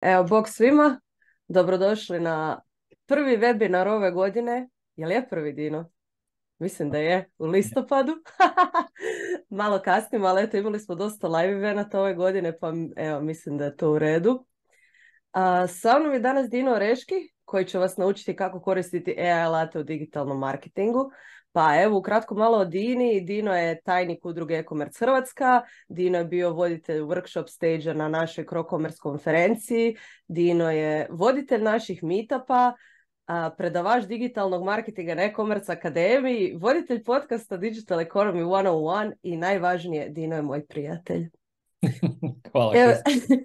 Evo, bog svima, dobrodošli na prvi webinar ove godine. Jel je prvi, Dino? Mislim da je, u listopadu. Malo kasnimo, ali eto, imali smo dosta live eventa ove godine, pa evo, mislim da je to u redu. Sa mnom je danas Dino Oreški, koji će vas naučiti kako koristiti AI alate u digitalnom marketingu. Pa evo, ukratko malo o Dini. Dino je tajnik udruge e-commerce Hrvatska. Dino je bio voditelj workshop stage na našoj Crocommerce konferenciji. Dino je voditelj naših meetupa, predavač digitalnog marketinga na e-commerce akademiji, voditelj podcasta Digital Economy 101 i najvažnije, Dino je moj prijatelj. Hvala, Evo, Kristi.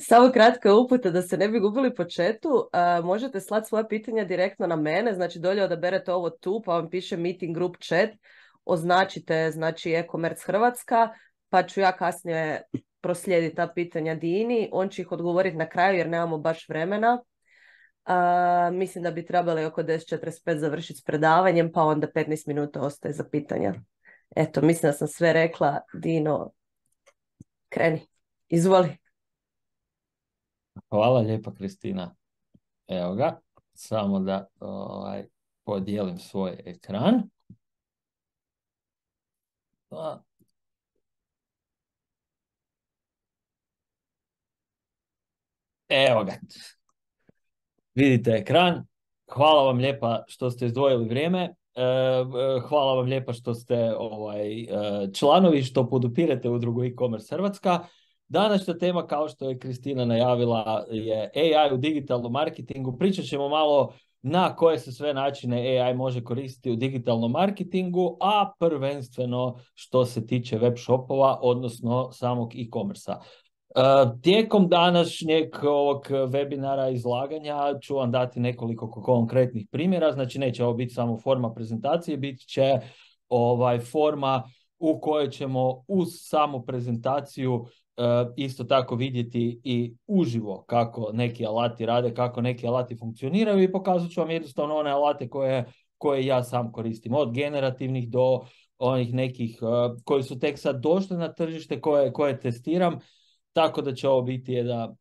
samo kratka uputa da se ne bi gubili po chatu. Možete slati svoja pitanja direktno na mene, znači dolje odaberete ovo tu pa vam piše meeting group chat, označite znači e-commerce Hrvatska, pa ću ja kasnije proslijediti ta pitanja Dini, on će ih odgovoriti na kraju jer nemamo baš vremena. Mislim da bi trebali oko 10:45 završiti s predavanjem, pa onda 15 minuta ostaje za pitanja. Eto, mislim da sam sve rekla. Dino, kreni. Izvoli. Hvala lijepa, Kristina. Evo ga, samo da podijelim svoj ekran. Evo ga. Vidite ekran. Hvala vam lijepa što ste izdvojili vrijeme. Hvala vam lijepa što ste članovi, što podupirete udrugu e-commerce Hrvatska. Današnja tema, kao što je Kristina najavila, je AI u digitalnom marketingu. Pričat ćemo malo na koje se sve načine AI može koristiti u digitalnom marketingu, a prvenstveno što se tiče web shopova, odnosno samog e-commerce-a. Tijekom današnjeg ovog webinara izlaganja ću vam dati nekoliko konkretnih primjera, znači neće ovo biti samo forma prezentacije, bit će forma u kojoj ćemo uz samu prezentaciju isto tako vidjeti i uživo kako neki alati rade, kako neki alati funkcioniraju i pokazat ću vam jednostavno one alate koje ja sam koristim, od generativnih do onih nekih koji su tek sad došli na tržište, koje testiram. Tako da će ovo biti jedan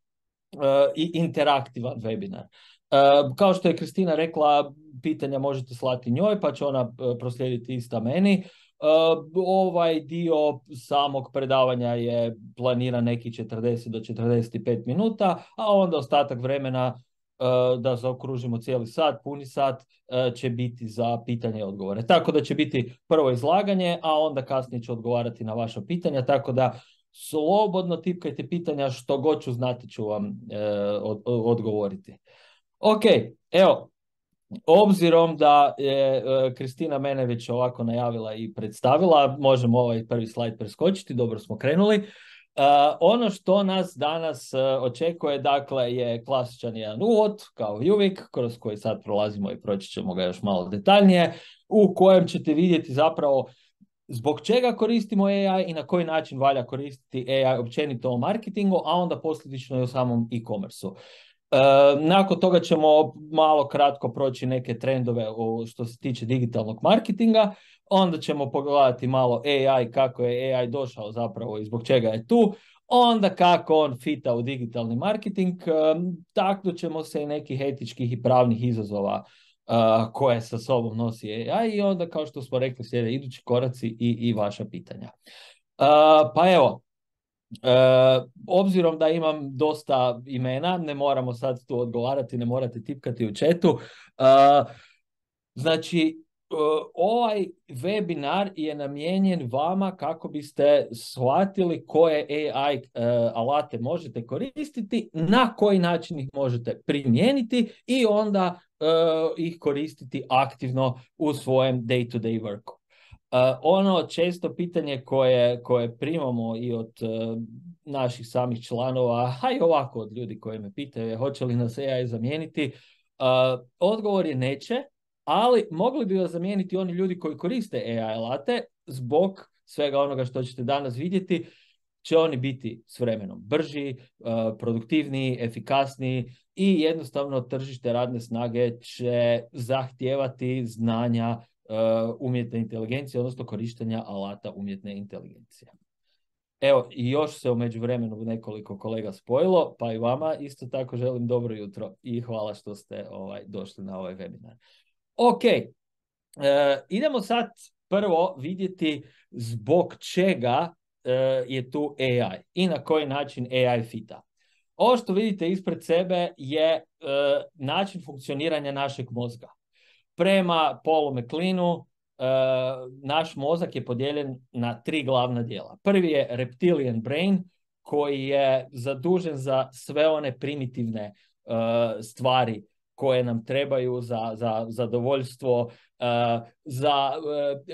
interaktivan webinar. Kao što je Kristina rekla, pitanja možete slati njoj, pa će ona proslijediti ista meni. Ovaj dio samog predavanja je planiran neki 40 do 45 minuta, a onda ostatak vremena, da zaokružimo cijeli sat, puni sat, će biti za pitanje i odgovore. Tako da će biti prvo izlaganje, a onda kasnije ću odgovarati na vaša pitanja, tako da slobodno tipkajte pitanja, što god ću znati ću vam odgovoriti. Ok, evo, obzirom da je Kristina mene već ovako najavila i predstavila, možemo ovaj prvi slajd preskočiti, dobro smo krenuli. Ono što nas danas očekuje, dakle, je klasičan jedan uvod, kao i uvijek, kroz koji sad prolazimo i proći ćemo ga još malo detaljnije, u kojem ćete vidjeti zapravo zbog čega koristimo AI i na koji način valja koristiti AI općenito u marketingu, a onda posljedično i u samom e-commerce-u. Nakon toga ćemo malo kratko proći neke trendove što se tiče digitalnog marketinga, onda ćemo pogledati malo AI, kako je AI došao zapravo i zbog čega je tu, onda kako on fita u digitalni marketing, taknut ćemo se i nekih etičkih i pravnih izazova koje sa sobom nosi AI i onda, kao što smo rekli, slijede idući koraci i vaša pitanja. Pa evo, obzirom da imam dosta imena, ne moramo sad tu odgovarati, ne morate tipkati u chatu. Znači, ovaj webinar je namijenjen vama kako biste shvatili koje AI alate možete koristiti, na koji način ih možete primijeniti i onda ih koristiti aktivno u svojem day-to-day worku. Ono često pitanje koje primamo i od naših samih članova, a i ovako od ljudi koji me pitaju je hoće li nas AI zamijeniti, odgovor je neće, ali mogli bi vas zamijeniti oni ljudi koji koriste AI alate. Zbog svega onoga što ćete danas vidjeti, će oni biti s vremenom brži, produktivniji, efikasniji i jednostavno tržište radne snage će zahtijevati znanja umjetne inteligencije, odnosno korištenja alata umjetne inteligencije. Evo, i još se u međuvremenu nekoliko kolega spojilo, pa i vama isto tako želim dobro jutro i hvala što ste došli na ovaj webinar. Ok, idemo sad prvo vidjeti zbog čega je tu AI i na koji način AI fita. Ovo što vidite ispred sebe je način funkcioniranja našeg mozga. Prema Paulu MacLeanu, naš mozak je podijeljen na 3 glavna dijela. Prvi je reptilian brain, koji je zadužen za sve one primitivne stvari koje nam trebaju za zadovoljstvo, za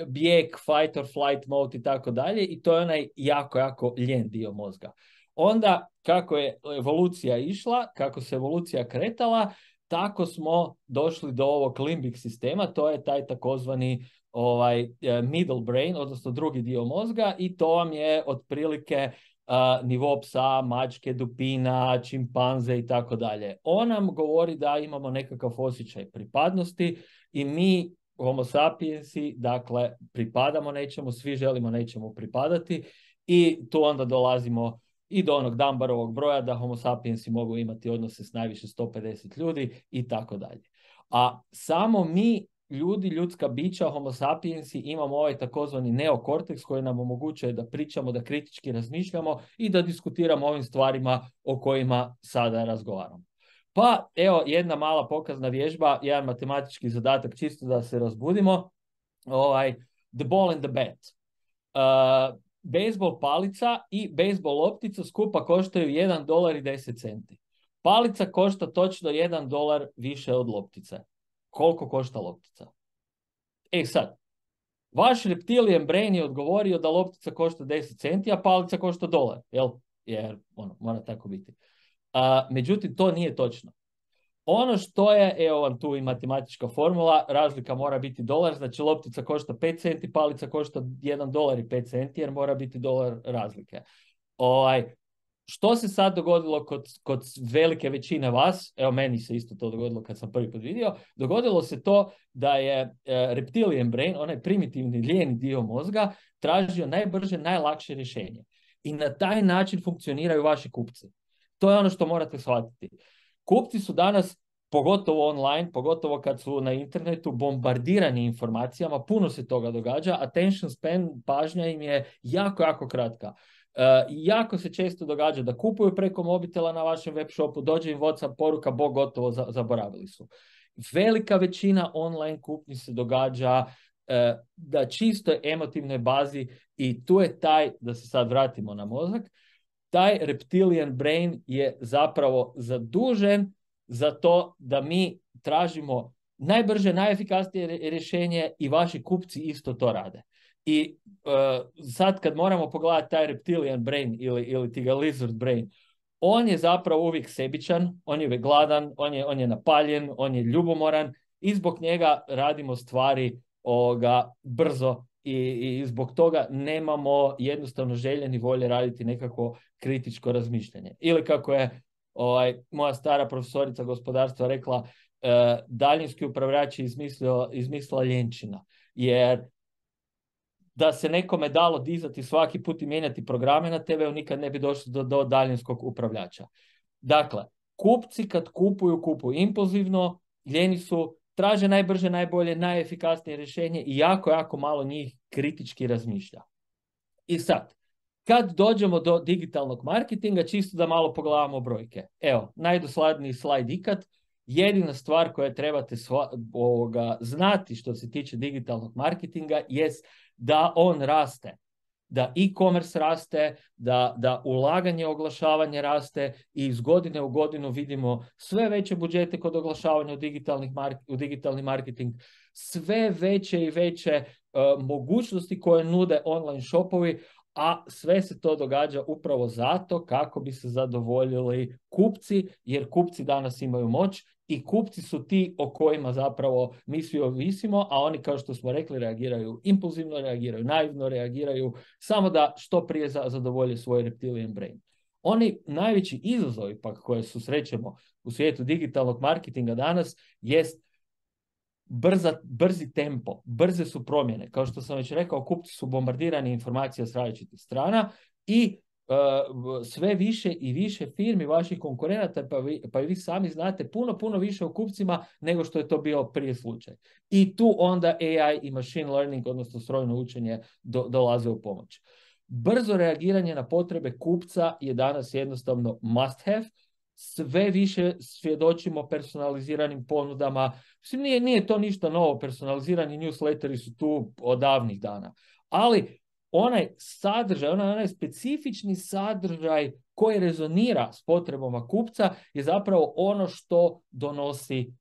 bijeg, fight or flight mode i tako dalje. I to je onaj jako ljen dio mozga. Onda, kako je evolucija išla, kako se evolucija kretala, tako smo došli do ovog limbic sistema, to je taj takozvani middle brain, odnosno drugi dio mozga, i to vam je otprilike nivo psa, mačke, dupina, čimpanze i tako dalje. On nam govori da imamo nekakav osjećaj pripadnosti i mi, homo sapiensi, dakle, pripadamo nečemu, svi želimo nečemu pripadati i tu onda dolazimo i do onog Dunbarovog broja da homo sapiensi mogu imati odnose s najviše 150 ljudi i tako dalje. A samo mi, ljudi, ljudska bića, homo sapiensi, imamo ovaj takozvani neokorteks koji nam omogućuje da pričamo, da kritički razmišljamo i da diskutiramo o ovim stvarima o kojima sada razgovaramo. Pa evo jedna mala pokazna vježba, jedan matematički zadatak čisto da se razbudimo. The ball and the bat. Bejsbol palica i bejsbol loptica skupa koštaju $1.10. Palica košta točno $1 više od loptice. Koliko košta loptica? Sad, vaš reptilian brain je odgovorio da loptica košta 10 centi, a palica košta $1, jel? Jer mora tako biti. Međutim, to nije točno. Ono što je, evo vam tu i matematička formula, razlika mora biti $1, znači loptica košta 5 centi, palica košta $1.05 jer mora biti $1 razlike. Što se sad dogodilo kod velike većine vas, evo meni se isto to dogodilo kad sam prvi put vidio, dogodilo se to da je reptilian brain, onaj primitivni lijeni dio mozga, tražio najbrže, najlakše rješenje. I na taj način funkcioniraju vaši kupci. To je ono što morate shvatiti. Kupci su danas, pogotovo online, pogotovo kad su na internetu, bombardirani informacijama, puno se toga događa, attention span, pažnja im je jako kratka. Jako se često događa da kupuju preko mobitela na vašem web shopu, dođe im WhatsApp poruka, bog gotovo, zaboravili su. Velika većina online kupnji se događa da čistoj emotivnoj bazi, i tu je taj, da se sad vratimo na mozak, taj reptilian brain je zapravo zadužen za to da mi tražimo najbrže, najefikasnije rješenje i vaši kupci isto to rade. I sad kad moramo pogledati taj reptilian brain ili ti ga lizard brain, on je zapravo uvijek sebičan, on je uvijek gladan, on je napaljen, on je ljubomoran i zbog njega radimo stvari brzo i zbog toga nemamo jednostavno želje ni volje raditi nekako kritičko razmišljanje. Ili kako je moja stara profesorica gospodarstva rekla, daljinski upravljač je izmislila ljenčina, jer da se nekome dalo dizati svaki put i mijenjati programe na TV-u, nikad ne bi došli do daljinskog upravljača. Dakle, kupci kad kupuju impulzivno, ljeni su, traže najbrže, najbolje, najefikasnije rješenje i jako malo njih kritički razmišlja. I sad, kad dođemo do digitalnog marketinga, čisto da malo pogledamo brojke. Evo, najdosladniji slajd ikad. Jedina stvar koju trebate znati što se tiče digitalnog marketinga jest da on raste. Da e-commerce raste, da ulaganje, oglašavanje raste i iz godine u godinu vidimo sve veće budžete kod oglašavanja u digitalni marketing, sve veće i veće mogućnosti koje nude online shopovi, a sve se to događa upravo zato kako bi se zadovoljili kupci, jer kupci danas imaju moć i kupci su ti o kojima zapravo mi svi ovisimo, a oni, kao što smo rekli, reagiraju impulzivno, reagiraju naivno, reagiraju samo da što prije zadovolje svoj reptilian brain. Oni najveći izazovi pak koje susrećemo u svijetu digitalnog marketinga danas jest brzi tempo, brze su promjene. Kao što sam već rekao, kupci su bombardirani informacija s različitih strana i sve više i više firmi vaših konkurenata, pa i vi sami znate puno više o kupcima nego što je to bio prije slučaj. I tu onda AI i machine learning, odnosno strojno učenje, dolaze u pomoć. Brzo reagiranje na potrebe kupca je danas jednostavno must have. Sve više svjedočimo personaliziranim ponudama. Mislim, nije to ništa novo, personalizirani newsletteri su tu od davnih dana. Ali onaj sadržaj, onaj specifični sadržaj koji rezonira s potrebama kupca je zapravo ono što donosi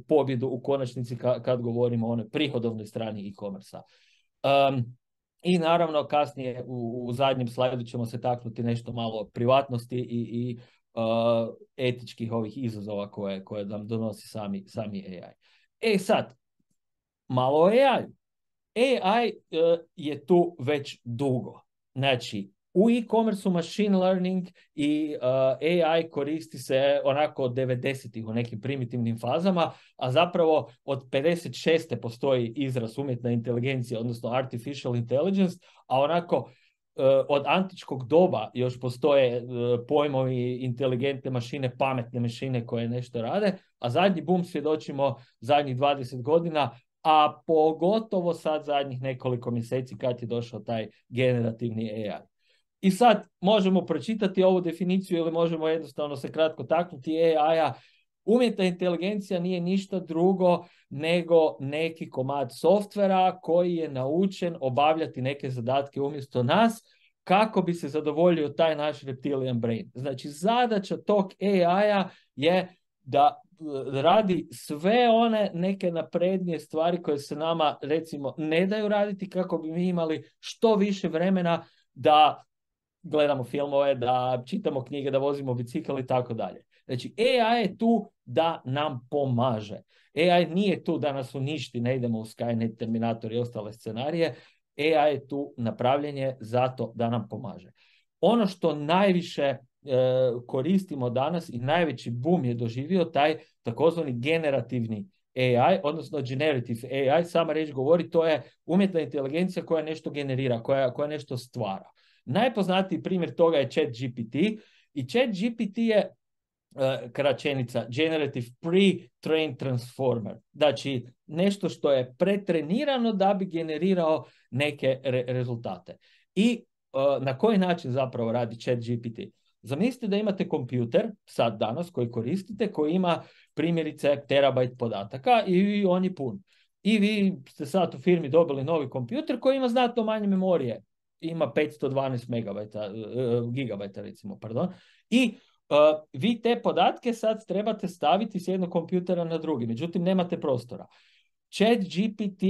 pobjedu u konačnici kad govorimo o onoj prihodovnoj strani e-commerce-a. I naravno kasnije u zadnjem slajdu ćemo se taknuti nešto malo o privatnosti i etičkih ovih izazova koje nam donosi sami AI. Sad, malo o AI. AI je tu već dugo. Znači, u e-commerce machine learning i AI koristi se onako od 90-ih u nekim primitivnim fazama, a zapravo od 56. postoji izraz umjetna inteligencija, odnosno artificial intelligence, a onako od antičkog doba još postoje pojmovi inteligentne mašine, pametne mašine koje nešto rade, a zadnji boom svjedočimo zadnjih 20 godina, a pogotovo sad zadnjih nekoliko mjeseci kad je došao taj generativni AI. I sad možemo pročitati ovu definiciju ili možemo jednostavno se kratko taknuti AI-a. Umjetna inteligencija nije ništa drugo nego neki komad softvera koji je naučen obavljati neke zadatke umjesto nas kako bi se zadovoljio taj naš reptilian brain. Znači, zadaća tog AI-a je da radi sve one neke naprednije stvari koje se nama, recimo, ne daju raditi kako bi mi imali što više vremena da gledamo filmove, da čitamo knjige, da vozimo bicikl i tako dalje. Znači, AI je tu da nam pomaže. AI nije tu da nas uništi, ne idemo u Skynet, Terminator i ostale scenarije. AI je tu napravljen zato da nam pomaže. Ono što najviše koristimo danas i najveći boom je doživio taj takozvani generativni AI, odnosno generative AI, sama riječ govori, to je umjetna inteligencija koja nešto generira, koja nešto stvara. Najpoznatiji primjer toga je ChatGPT i ChatGPT je kraćenica Generative Pre-Trained Transformer. Znači, nešto što je pretrenirano da bi generirao neke rezultate. I na koji način zapravo radi ChatGPT? Zamislite da imate kompjuter, sad danas, koji koristite, koji ima primjerice terabajt podataka i on je pun. I vi ste sad u firmi dobili novi kompjuter koji ima znatno manje memorije. Ima 512 gigabajta, recimo, pardon. I vi te podatke sad trebate staviti s jednog kompjutera na drugi, međutim nemate prostora. ChatGPT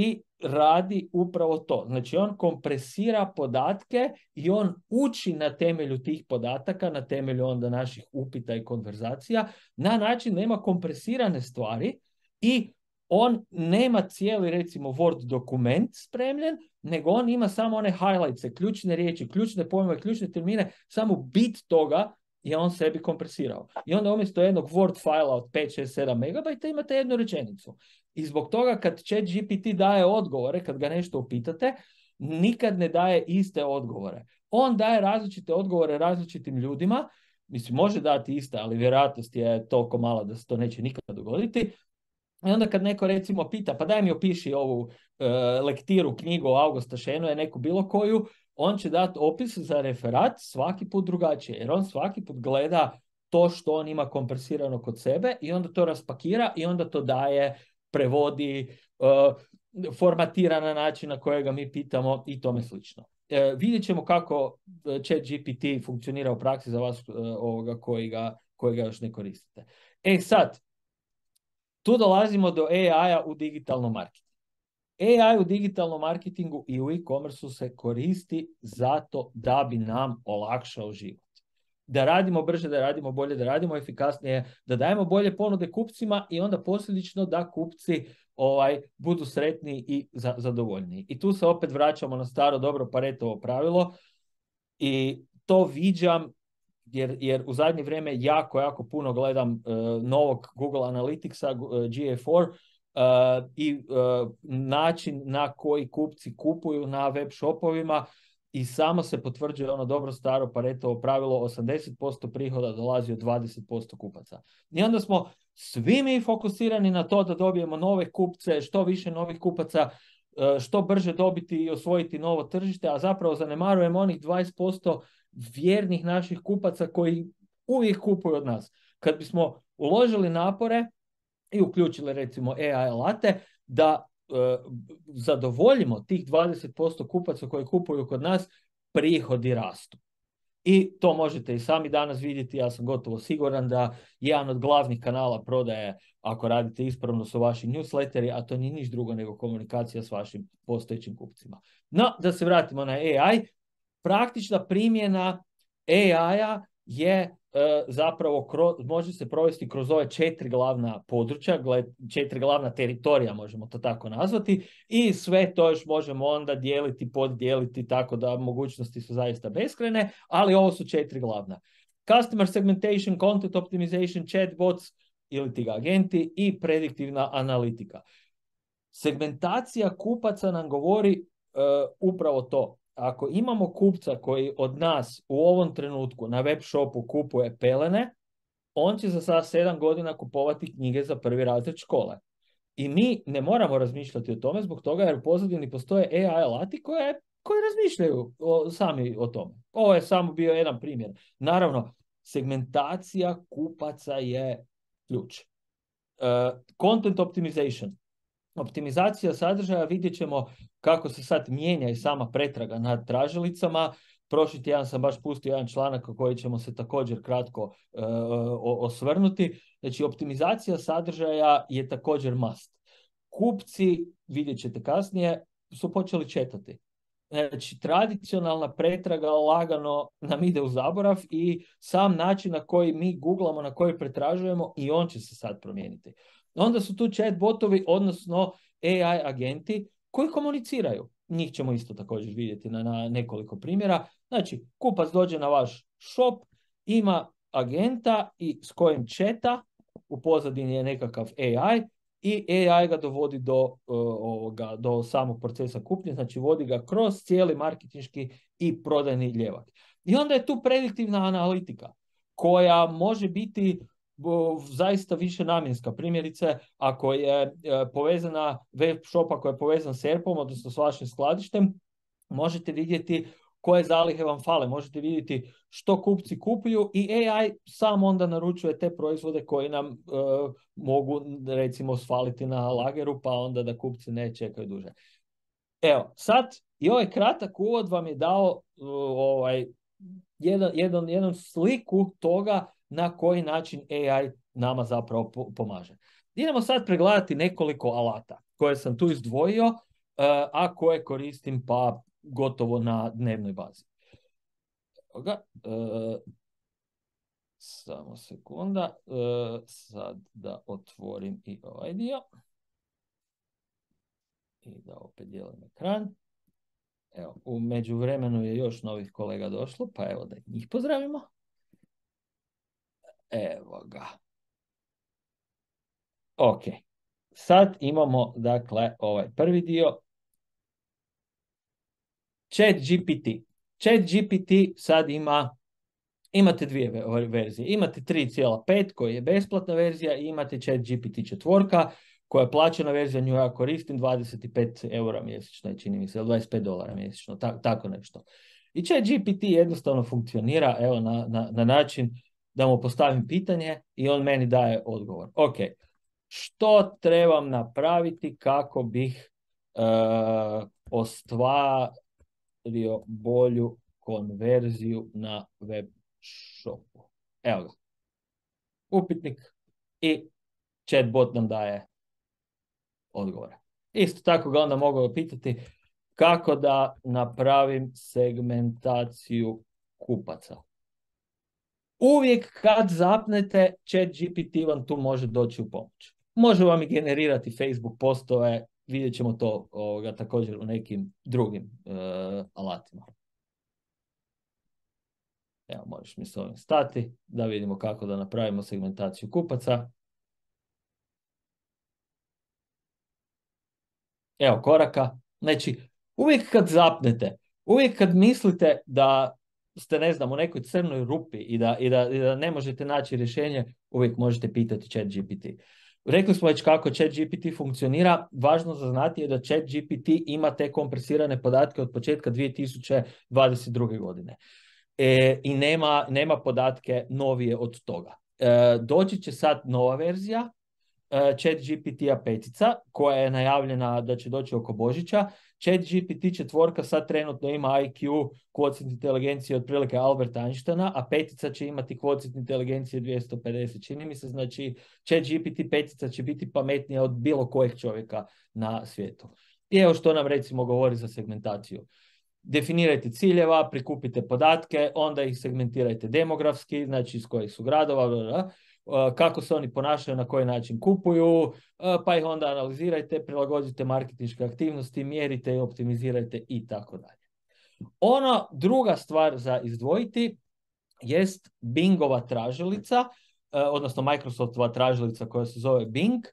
radi upravo to. Znači, on kompresira podatke i on uči na temelju tih podataka, na temelju onda naših upita i konverzacija, na način da ima kompresirane stvari i on nema cijeli, recimo, Word dokument spremljen, nego on ima samo one highlights, ključne riječi, ključne pojmove, ključne termine, samo bit toga je on sebi kompresirao. I onda umjesto jednog Word fajla od 5, 6, 7 megabajta imate jednu rečenicu. I zbog toga kad ChatGPT daje odgovore, kad ga nešto upitate, nikad ne daje iste odgovore. On daje različite odgovore različitim ljudima. Mislim, može dati iste, ali vjerojatnost je toliko mala da se to neće nikad dogoditi. I onda kad neko recimo pita, pa daj mi opiši ovu lektiru, knjigu Augusta Šenoja, neku bilo koju, on će dati opis za referat svaki put drugačije, jer on svaki put gleda to što on ima kompresirano kod sebe i onda to raspakira i onda to daje, prevodi, formatira na način na kojega mi pitamo i tome slično. Vidjet ćemo kako ChatGPT funkcionira u praksi za vas koji ga još ne koristite. Sad, tu dolazimo do AI-a u digitalnom marketingu. AI u digitalnom marketingu i u e-commerce se koristi zato da bi nam olakšao život. Da radimo brže, da radimo bolje, da radimo efikasnije, da dajemo bolje ponude kupcima i onda posljedično da kupci budu sretni i zadovoljniji. I tu se opet vraćamo na staro dobro Paretovo pravilo i to viđam jer u zadnje vrijeme jako puno gledam novog Google Analyticsa, GA4, i način na koji kupci kupuju na web shopovima. i samo se potvrđuje ono dobro staro Paretovo pravilo, 80% prihoda dolazi od 20% kupaca. I onda smo svi mi fokusirani na to da dobijemo nove kupce, što više novih kupaca, što brže dobiti i osvojiti novo tržište, a zapravo zanemarujemo onih 20% vjernih naših kupaca koji uvijek kupuju od nas. Kad bismo uložili napore i uključili recimo AI alate da zadovoljimo tih 20% kupaca koji kupuju kod nas, prihodi rastu. I to možete i sami danas vidjeti, ja sam gotovo siguran da jedan od glavnih kanala prodaje, ako radite ispravno, su vaši newsletteri, a to nije niš drugo nego komunikacija s vašim postojećim kupcima. No, da se vratimo na AI, praktična primjena AI-a je zapravo može se provesti kroz ove 4 glavna područja, 4 glavna teritorija, možemo to tako nazvati, i sve to još možemo onda dijeliti, poddijeliti, tako da mogućnosti su zaista beskrajne, ali ovo su 4 glavna. Customer segmentation, content optimization, chatbots ili ti agenti i prediktivna analitika. Segmentacija kupaca nam govori upravo to. Ako imamo kupca koji od nas u ovom trenutku na web shopu kupuje pelene, on će za 7 godina kupovati knjige za 1. razred škole. I mi ne moramo razmišljati o tome zbog toga jer u pozadini postoje AI alati koji razmišljaju sami o tome. Ovo je samo bio jedan primjer. Naravno, segmentacija kupaca je ključ. Content optimization. Optimizacija sadržaja, vidjet ćemo kako se sad mijenja i sama pretraga nad tražilicama. Prošli tjedan sam baš pustio jedan članak o koji ćemo se također kratko osvrnuti. Znači, optimizacija sadržaja je također must. Kupci, vidjet ćete kasnije, su počeli četati. Znači, tradicionalna pretraga lagano nam ide u zaborav i sam način na koji mi googlamo, na koji pretražujemo, i on će se sad promijeniti. Onda su tu chat botovi, odnosno AI agenti koji komuniciraju. Njih ćemo isto također vidjeti na nekoliko primjera. Znači, kupac dođe na vaš shop, ima agenta i s kojim chata, u pozadini je nekakav AI i AI ga dovodi do samog procesa kupnje, znači vodi ga kroz cijeli marketinški i prodajni ljevak. I onda je tu prediktivna analitika koja može biti zaista više namjenska. Primjerice, ako je povezana web shop, ako je povezan s ERP-om, odnosno s vašim skladištem, možete vidjeti koje zalihe vam fale, možete vidjeti što kupci kupuju i AI sam onda naručuje te proizvode koji nam mogu recimo svaliti na lageru, pa onda da kupci ne čekaju duže. Evo, sad i ovaj kratak uvod vam je dao jednu sliku toga na koji način AI nama zapravo pomaže. Idemo sad pregledati nekoliko alata koje sam tu izdvojio, a koje koristim pa gotovo na dnevnoj bazi. Samo sekunda, sad da otvorim i ovaj dio i da opet dijelim ekran. Evo, u međuvremenu je još novih kolega došlo, pa evo da njih pozdravimo. Evo ga. Ok. Sad imamo, dakle, ovaj prvi dio. ChatGPT. ChatGPT sad imate dvije verzije. Imate 3.5 koji je besplatna verzija i imate ChatGPT 4 koja je plaćena verzija, nju ja koristim, 25 eura mjesečno, čini mi se, $25 mjesečno, tako nešto. I ChatGPT jednostavno funkcionira na način da mu postavim pitanje i on meni daje odgovor. Ok, što trebam napraviti kako bih ostvario bolju konverziju na web shopu? Evo ga. Upitnik i chatbot nam daje odgovore. Isto tako ga onda mogu pitati kako da napravim segmentaciju kupaca. Uvijek kad zapnete, ChatGPT vam tu može doći u pomoć. Može vam i generirati Facebook postove, vidjet ćemo to također u nekim drugim alatima. Evo, možeš mi s ovim stati, da vidimo kako da napravimo segmentaciju kupaca. Evo koraka. Znači, uvijek kad zapnete, Uvijek kad mislite da ste, ne znam, u nekoj crnoj rupi i da ne možete naći rješenje, uvijek možete pitati ChatGPT. Rekli smo već kako ChatGPT funkcionira. Važno za znati je da ChatGPT ima te kompresirane podatke od početka 2022. godine. I nema podatke novije od toga. Doći će sad nova verzija ChatGPT-a 5, koja je najavljena da će doći oko Božića. ChatGPT 4 sad trenutno ima IQ, kvocijent inteligencije otprilike Alberta Einsteina, a 5 će imati kvocijent inteligencije 250. Čini mi se, znači ChatGPT 5 će biti pametnija od bilo kojeg čovjeka na svijetu. I evo što nam recimo govori za segmentaciju. Definirajte ciljeva, prikupite podatke, onda ih segmentirajte demografski, znači iz kojih su gradova, kako se oni ponašaju, na koji način kupuju, pa ih onda analizirajte, prilagodite marketinške aktivnosti, mjerite i optimizirajte i tako dalje. Druga stvar za izdvojiti jest Bingova tražilica, odnosno Microsoftova tražilica koja se zove Bing,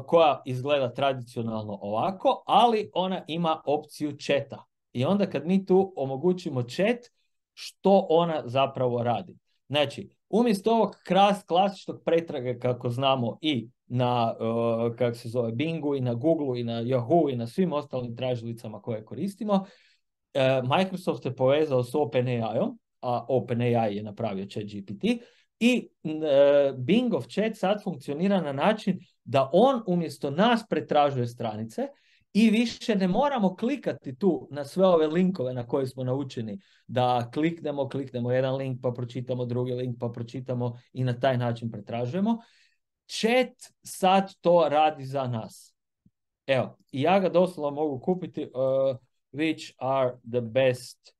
koja izgleda tradicionalno ovako, ali ona ima opciju chata. I onda kad mi tu omogućimo chat, što ona zapravo radi? Znači, umjesto ovog klasičnog pretrage kako znamo i na kako se zove Bingu i na Googleu i na Yahoo i na svim ostalim tražilicama koje koristimo, Microsoft je povezao s OpenAI-om, a OpenAI je napravio ChatGPT, i Bingov chat sad funkcionira na način da on umjesto nas pretražuje stranice i više ne moramo klikati tu na sve ove linkove na koje smo naučeni da kliknemo jedan link pa pročitamo drugi link pa pročitamo i na taj način pretražujemo. Chat sad to radi za nas. Evo, i ja ga doslovno mogu kupiti which are the best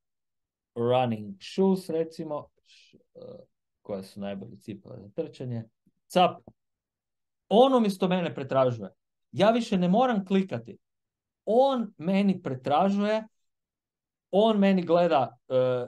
running shoes, recimo, koje su najbolje cipele za trčanje. Cap. On umjesto mene pretražuje. Ja više ne moram klikati. On meni pretražuje, on meni gleda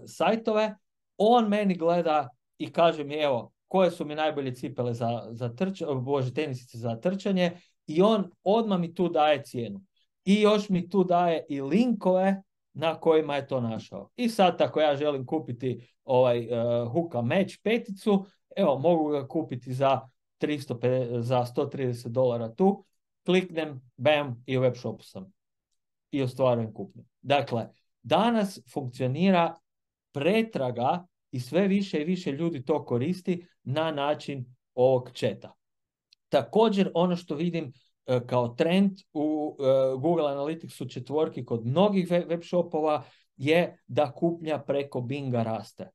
sajtove, on meni gleda i kaže mi, evo, koje su mi najbolje cipele za trčanje, tenisice za trčanje, i on odmah mi tu daje cijenu. I još mi tu daje i linkove na kojima je to našao. I sad ako ja želim kupiti Hoka Match 5, evo, mogu ga kupiti za $130 tu, kliknem, bam, i u web shopu sam. I ostvarujem kupnju. Dakle, danas funkcionira pretraga i sve više i više ljudi to koristi na način ovog chata. Također, ono što vidim kao trend u Google Analyticsu 4 kod mnogih web shopova je da kupnja preko Binga raste.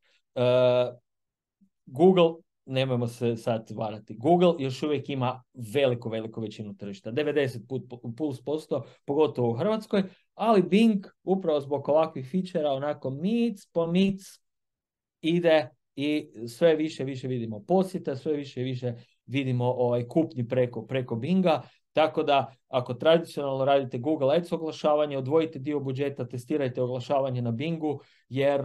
Google, nemojmo se sad varati, Google još uvijek ima veliku većinu tržišta, 90+%, pogotovo u Hrvatskoj, ali Bing upravo zbog ovakvih fičera onako mic po mic ide i sve više vidimo posjeta, sve više vidimo kupnji preko Binga. Tako da ako tradicionalno radite Google Ads oglašavanje, odvojite dio budžeta, testirajte oglašavanje na Bingu, jer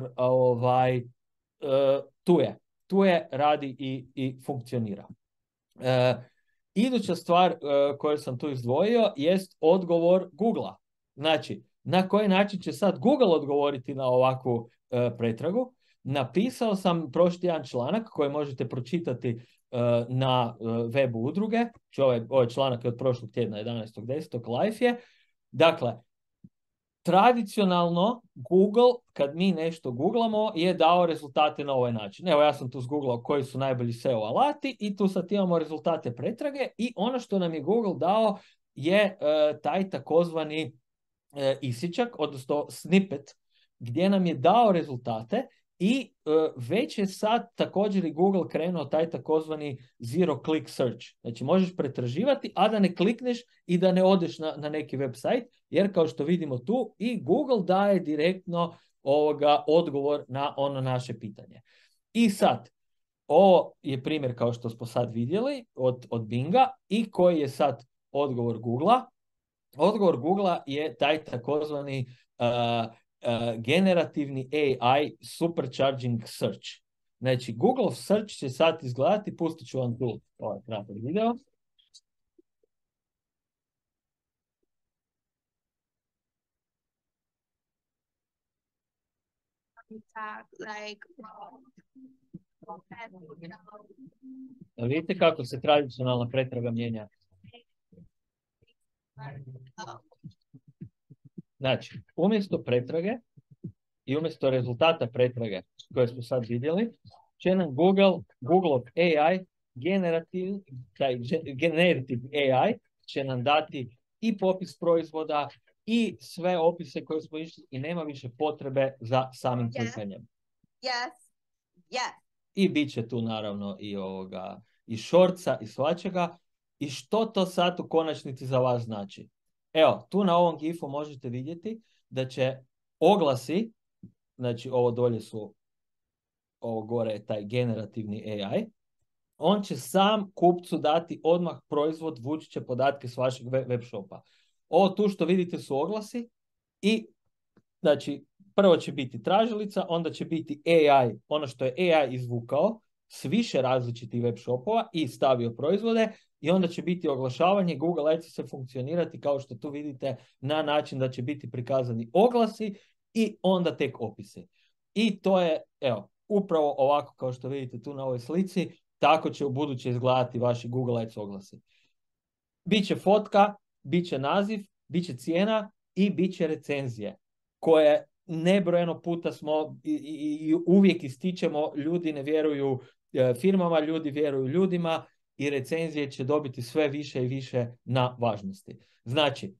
tu je, radi i funkcionira. Iduća stvar koju sam tu izdvojio jest odgovor Googlea. Znači, na koji način će sad Google odgovoriti na ovakvu pretragu? Napisao sam prošli jedan članak koji možete pročitati na webu udruge. Ovaj članak je od prošlog tjedna, 11.10. live je. Dakle, tradicionalno Google, kad mi nešto googlamo, je dao rezultate na ovaj način. Evo, ja sam tu zgooglao koji su najbolji SEO alati i tu sad imamo rezultate pretrage, i ono što nam je Google dao je taj takozvani isičak, odnosno snippet, gdje nam je dao rezultate. I već je sad također i Google krenuo taj takozvani zero click search. Znači, možeš pretraživati, a da ne klikneš i da ne odeš na neki website, jer kao što vidimo tu i Google daje direktno odgovor na ono naše pitanje. I sad, ovo je primjer kao što smo sad vidjeli od Binga, i koji je sad odgovor Googlea. Odgovor Googlea je taj takozvani generativni AI supercharging search. Znači, Google search će sad izgledati, pustit ću vam tu ovaj kratak video. Vidite kako se tradicionalna pretraga mijenja. Znači, umjesto pretrage i umjesto rezultata pretrage koje smo sad vidjeli, će nam Google AI, generative AI, će nam dati i popis proizvoda i sve opise koje smo išli i nema više potrebe za samim klikanjem. I bit će tu naravno i shortsa i svačega. I što to sad u konačnici za vas znači? Evo, tu na ovom gifu možete vidjeti da će oglasi, znači ovo dolje su, ovo gore je taj generativni AI, on će sam kupcu dati odmah proizvod, vući će podatke s vašeg web shopa. Ovo tu što vidite su oglasi i znači prvo će biti tražilica, onda će biti AI, ono što je AI izvukao s više različitih web shopova i stavio proizvode i onda će biti oglašavanje. Google Ads će funkcionirati kao što tu vidite na način da će biti prikazani oglasi i onda tek opisi. I to je, evo, upravo ovako kao što vidite tu na ovoj slici, tako će u buduće izgledati vaši Google Ads oglasi. Biće fotka, biće naziv, biće cijena i biće recenzije koje nebrojeno puta smo i uvijek ističemo, ljudi ne vjeruju firmama, ljudi vjeruju ljudima i recenzije će dobiti sve više i više na važnosti. Znači,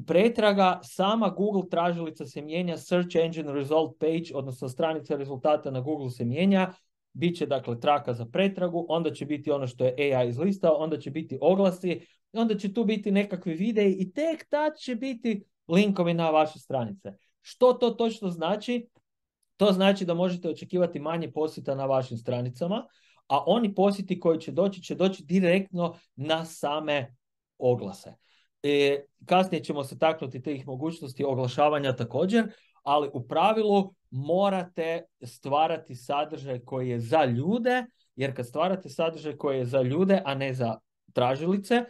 pretraga, sama Google tražilica se mijenja, Search Engine Result Page, odnosno stranica rezultata na Google se mijenja, Biće dakle traka za pretragu, onda će biti ono što je AI izlistao, onda će biti oglasi, onda će tu biti nekakvi videi i tek tad će biti linkovi na vaše stranice. Što to točno znači? To znači da možete očekivati manje posjeta na vašim stranicama, a oni posjeti koji će doći direktno na same oglase. Kasnije ćemo se taknuti tih mogućnosti oglašavanja također, ali u pravilu morate stvarati sadržaj koji je za ljude, jer kad stvarate sadržaj koji je za ljude, a ne za tražilice,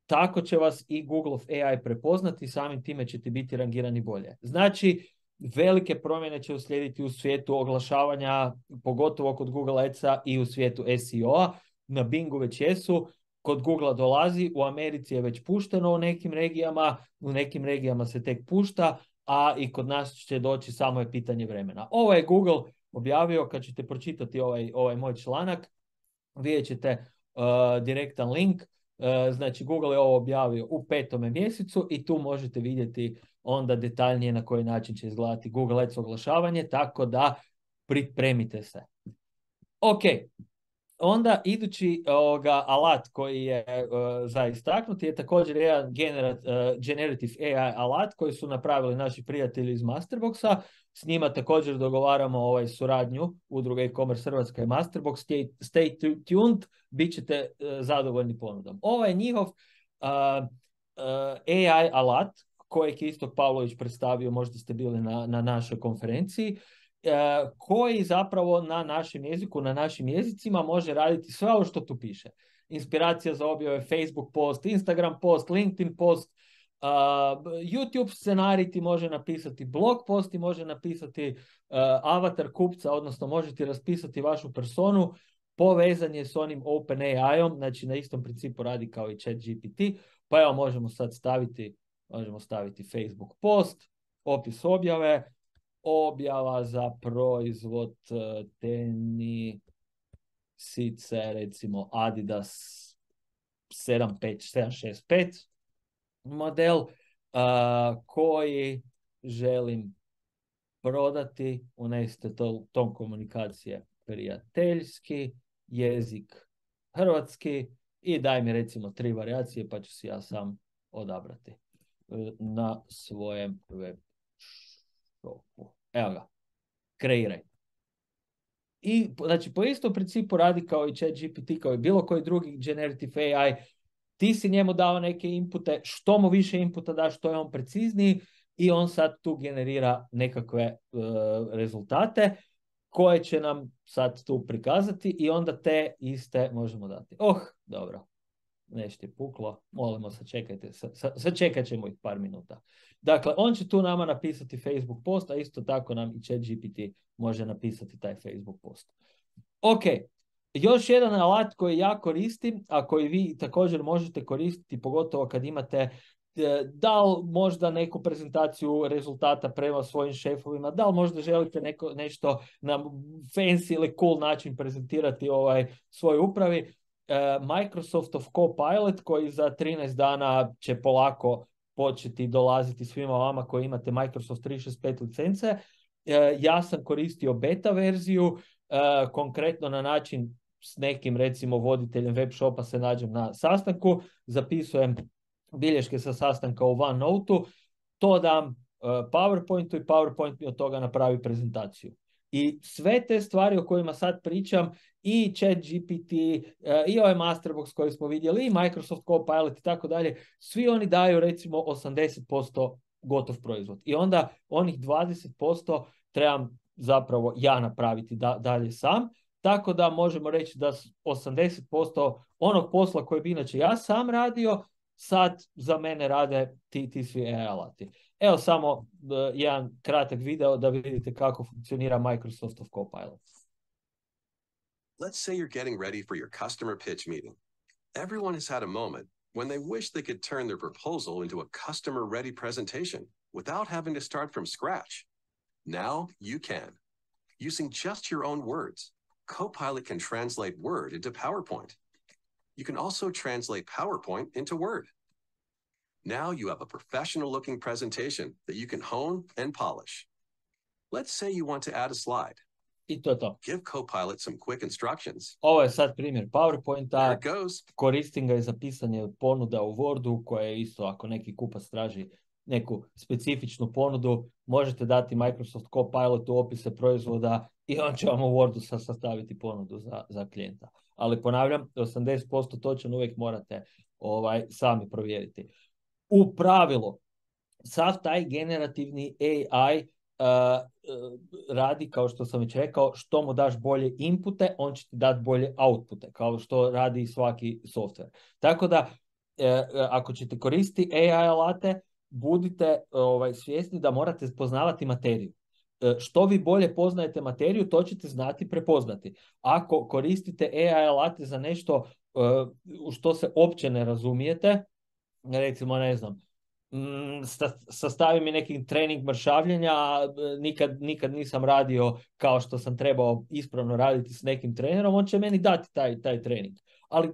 tako će vas i Google AI prepoznati i samim time ćete biti rangirani bolje. Znači, velike promjene će uslijediti u svijetu oglašavanja, pogotovo kod Google Adsa i u svijetu SEO-a. Na Bingu već jesu, kod Google dolazi, u Americi je već pušteno u nekim regijama se tek pušta, a i kod nas će doći, samo je pitanje vremena. Ovo je Google objavio, kad ćete pročitati ovaj moj članak, vidjet ćete direktan link. Znači Google je ovo objavio u 5. mjesecu i tu možete vidjeti onda detaljnije na koji način će izgledati Google Ads oglašavanje, tako da pripremite se. Ok, onda idući alat koji je za istaknuti je također jedan Generative AI alat koji su napravili naši prijatelji iz Masterboxa. S njima također dogovaramo suradnju udruge e-commerce Hrvatska i Masterbox. Stay tuned, bit ćete zadovoljni ponudom. Ovo je njihov AI alat kojeg je Istok Pavlović predstavio, možda ste bili na našoj konferenciji, koji zapravo na našem jeziku, na našim jezicima može raditi sve ovo što tu piše. Inspiracija za objave Facebook post, Instagram post, LinkedIn post, YouTube scenarij ti može napisati, blog post ti može napisati, avatar kupca, odnosno možete raspisati vašu personu, povezan je s onim OpenAI-om, znači na istom principu radi kao i ChatGPT, pa evo možemo sad staviti Facebook post, opis objave, objava za proizvod tenisice, recimo Adidas 765 model koji želim prodati, unesite tom komunikacije prijateljski, jezik hrvatski i daj mi recimo 3 varijacije pa ću si ja sam odabrati na svojem web shopu. Evo ga, kreiraj. I znači po istom principu radi kao i ChatGPT, kao i bilo koji drugi generative AI. Ti si njemu dao neke inpute, što mu više inputa daš, što je on precizniji i on sad tu generira nekakve rezultate koje će nam sad tu prikazati i onda te iste možemo dati. Dobro. nešto je puklo, molimo, sačekat ćemo ih par minuta. Dakle, on će tu nama napisati Facebook post, a isto tako nam i ChatGPT može napisati taj Facebook post. Ok, još jedan alat koji ja koristim, a koji vi također možete koristiti, pogotovo kad imate da li možda neku prezentaciju rezultata prema svojim šefovima, da li možda želite nešto na fancy ili cool način prezentirati svojoj upravi. Microsoftov Copilot koji za 13 dana će polako početi dolaziti svima vama koji imate Microsoft 365 licence. Ja sam koristio beta verziju, konkretno na način s nekim recimo voditeljem web shopa se nađem na sastanku, zapisujem bilješke sa sastanka u OneNote-u, to dam PowerPointu i PowerPoint mi od toga napravi prezentaciju. I sve te stvari o kojima sad pričam, i ChatGPT, i ovaj Masterbox koji smo vidjeli, i Microsoft Copilot i tako dalje, svi oni daju recimo 80% gotov proizvod. I onda onih 20% trebam zapravo ja napraviti dalje sam. Tako da možemo reći da 80% onog posla koji bi inače ja sam radio, sad za mene rade ti svi AI alati. Evo samo jedan kratak video da vidite kako funkcionira Microsoftov Copilot. Let's say you're getting ready for your customer pitch meeting. Everyone has had a moment when they wish they could turn their proposal into a customer-ready presentation without having to start from scratch. Now you can. Using just your own words, Copilot can translate Word into PowerPoint. You can also translate PowerPoint into Word. Now you have a professional-looking presentation that you can hone and polish. Let's say you want to add a slide. I to je to. Give Copilot some quick instructions. Ovo je sad primjer PowerPointa. There it goes. Koristim ga i za pisanje ponuda u Wordu, koje je isto, ako neki kupac traži neku specifičnu ponudu, možete dati Microsoft Copilotu opise proizvoda i on će vam u Wordu sastaviti ponudu za klijenta. Ali ponavljam, 80% točan uvijek morate sami provjeriti. U pravilu, sav taj generativni AI radi, kao što sam već rekao, što mu daš bolje inpute, on će ti dati bolje outpute, kao što radi svaki software. Tako da, ako ćete koristiti AI alate, budite svjesni da morate poznavati materiju. Što vi bolje poznajete materiju, to ćete znati prepoznati. Ako koristite AI alate za nešto u što se uopće ne razumijete, recimo, ne znam, sastavi mi neki trening mršavljenja, nikad nisam radio kao što sam trebao ispravno raditi s nekim trenerom, on će meni dati taj trening. Ali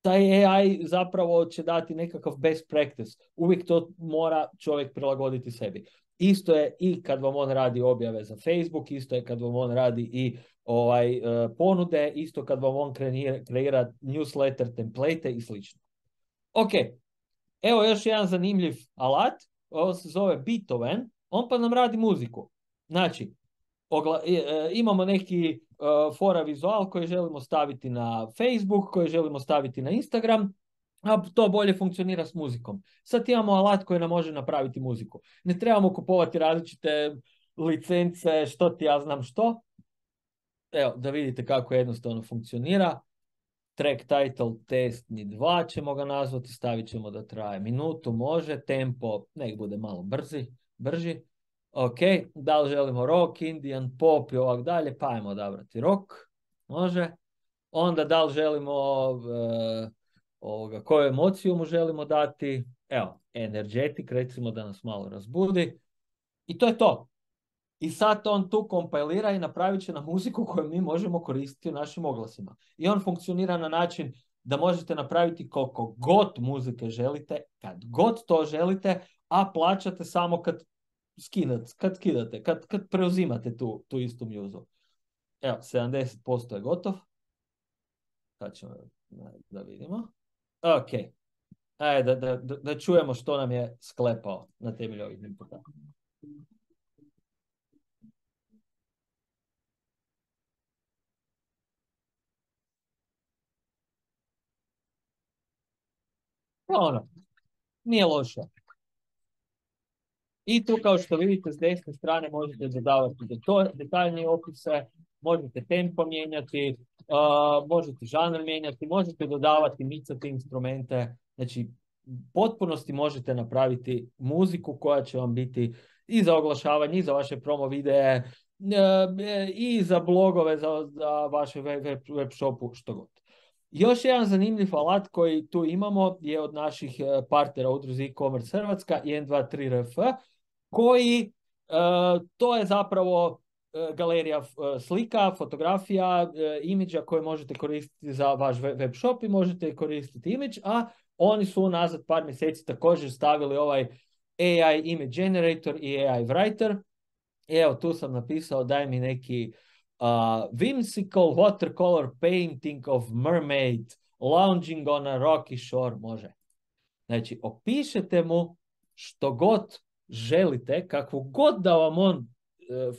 taj AI zapravo će dati nekakav best practice. Uvijek to mora čovjek prilagoditi sebi. Isto je i kad vam on radi objave za Facebook, isto je kad vam on radi i ponude, isto kad vam on kreira newsletter, template i slično. Ok, evo još jedan zanimljiv alat, ovo se zove Beethoven, on pa nam radi muziku. Znači, imamo neki fora vizual koji želimo staviti na Facebook, koji želimo staviti na Instagram, a to bolje funkcionira s muzikom. Sad imamo alat koji nam može napraviti muziku. Ne trebamo kupovati različite licence, što ti ja znam što. Evo, da vidite kako jednostavno funkcionira. Track title test ni 2 ćemo ga nazvati, stavit ćemo da traje minutu, može, tempo, nek bude malo brži. Ok, da li želimo rock, indian, pop i ovak dalje, pa ajmo odabrati rock, može. Onda da li želimo, koju emociju mu želimo dati, evo, energetic, recimo da nas malo razbudi. I to je to. I sad on tu kompilira i napravit će nam muziku koju mi možemo koristiti u našim oglasima. I on funkcionira na način da možete napraviti koliko god muzike želite, kad god to želite, a plaćate samo kad skidate, kad preuzimate tu istu mjuzu. Evo, 70% je gotov. Sad ćemo da vidimo. Ok. Ajde, da čujemo što nam je sklepao na temelju ovih inputa. Nije loše. I tu, kao što vidite, s desne strane možete dodavati detaljnije opise, možete tempo mijenjati, možete žanr mijenjati, možete dodavati, micati instrumente, znači u potpunosti možete napraviti muziku koja će vam biti i za oglašavanje, i za vaše promo videe, i za blogove, za vaše web shopu, što god. Još jedan zanimljiv alat koji tu imamo je od naših partnera udruzi e-commerce Hrvatska, 123RF, koji to je zapravo galerija slika, fotografija, imidža koje možete koristiti za vaš web shop i možete koristiti imidž, a oni su unazad par mjeseci također stavili ovaj AI image generator i AI writer. Evo, tu sam napisao, daj mi neki whimsical watercolor painting of mermaid lounging on a rocky shore, može. Znači, opišete mu što god želite, kakvu god da vam on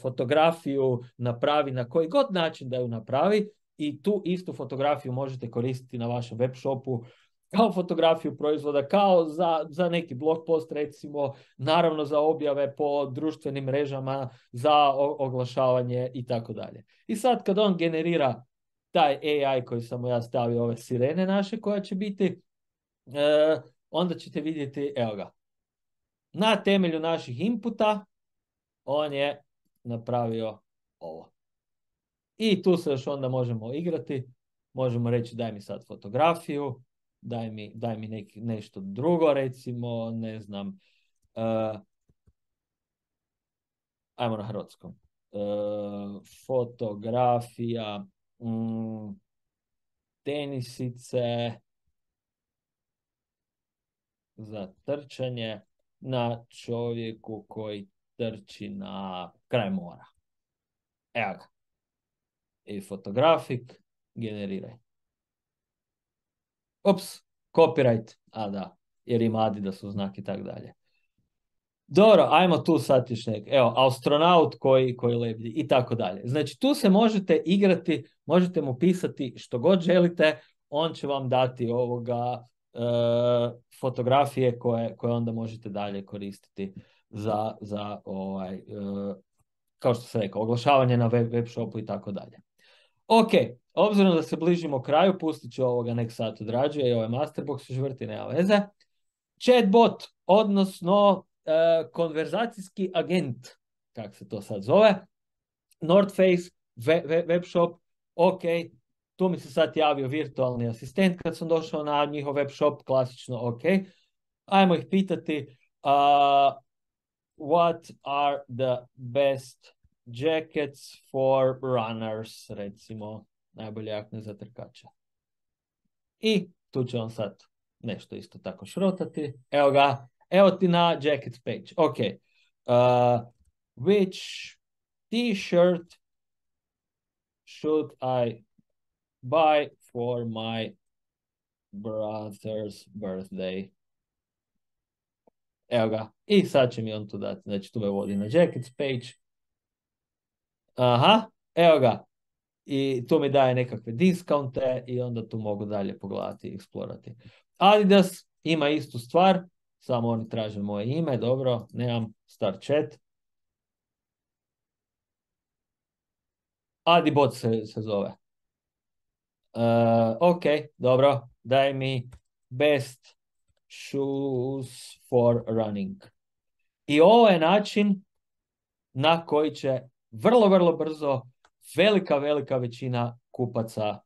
fotografiju napravi, na koji god način da ju napravi, i tu istu fotografiju možete koristiti na vašem web shopu kao fotografiju proizvoda, kao za neki blog post, recimo, naravno za objave po društvenim mrežama, za oglašavanje i tako dalje. I sad kad on generira taj AI koji sam mu ja stavio, ove sirene naše koja će biti, onda ćete vidjeti, evo ga, na temelju naših inputa on je napravio ovo. I tu se još onda možemo igrati, možemo reći daj mi sad fotografiju, daj mi nešto drugo, recimo, ne znam, ajmo na hrvatskom, fotografija, tenisice za trčanje na čovjeku koji trči na kraj mora. Evo ga. I fotografik, generiraj. Ups, copyright, a da, jer ima Adidas znak i tako dalje. Dobro, ajmo tu sad još nek. Evo, astronaut koji lebdi i tako dalje. Znači, tu se možete igrati, možete mu pisati što god želite, on će vam dati fotografije koje onda možete dalje koristiti za kao što sam rekao, oglašavanje na web shopu i tako dalje. Ok, obzirom da se bližimo kraju, pustit ću ovoga, nek sad odrađuje i ovaj masterbox se žvrti, nema veze. Chatbot, odnosno konverzacijski agent, kako se to sad zove, North Face, web shop, ok, tu mi se sad javio virtualni asistent kad sam došao na njihov web shop, klasično ok. Ajmo ih pitati, what are the best jackets for runners, recimo, najbolje jakne za trkača. I tu će on sad nešto isto tako šrotati. Evo ga, evo ti na jacket page. Ok. Which t-shirt should I buy for my brother's birthday? Evo ga. I sad će mi on tu dati. Znači tu me vodi na jacket page. Aha, evo ga. I tu mi daje nekakve diskaunte i onda tu mogu dalje pogledati i eksplorati. Adidas ima istu stvar, samo oni traže moje ime, dobro, nemam star chat. Adibot se zove. Ok, dobro, daj mi best shoes for running. I ovo je način na koji će vrlo brzo velika većina kupaca,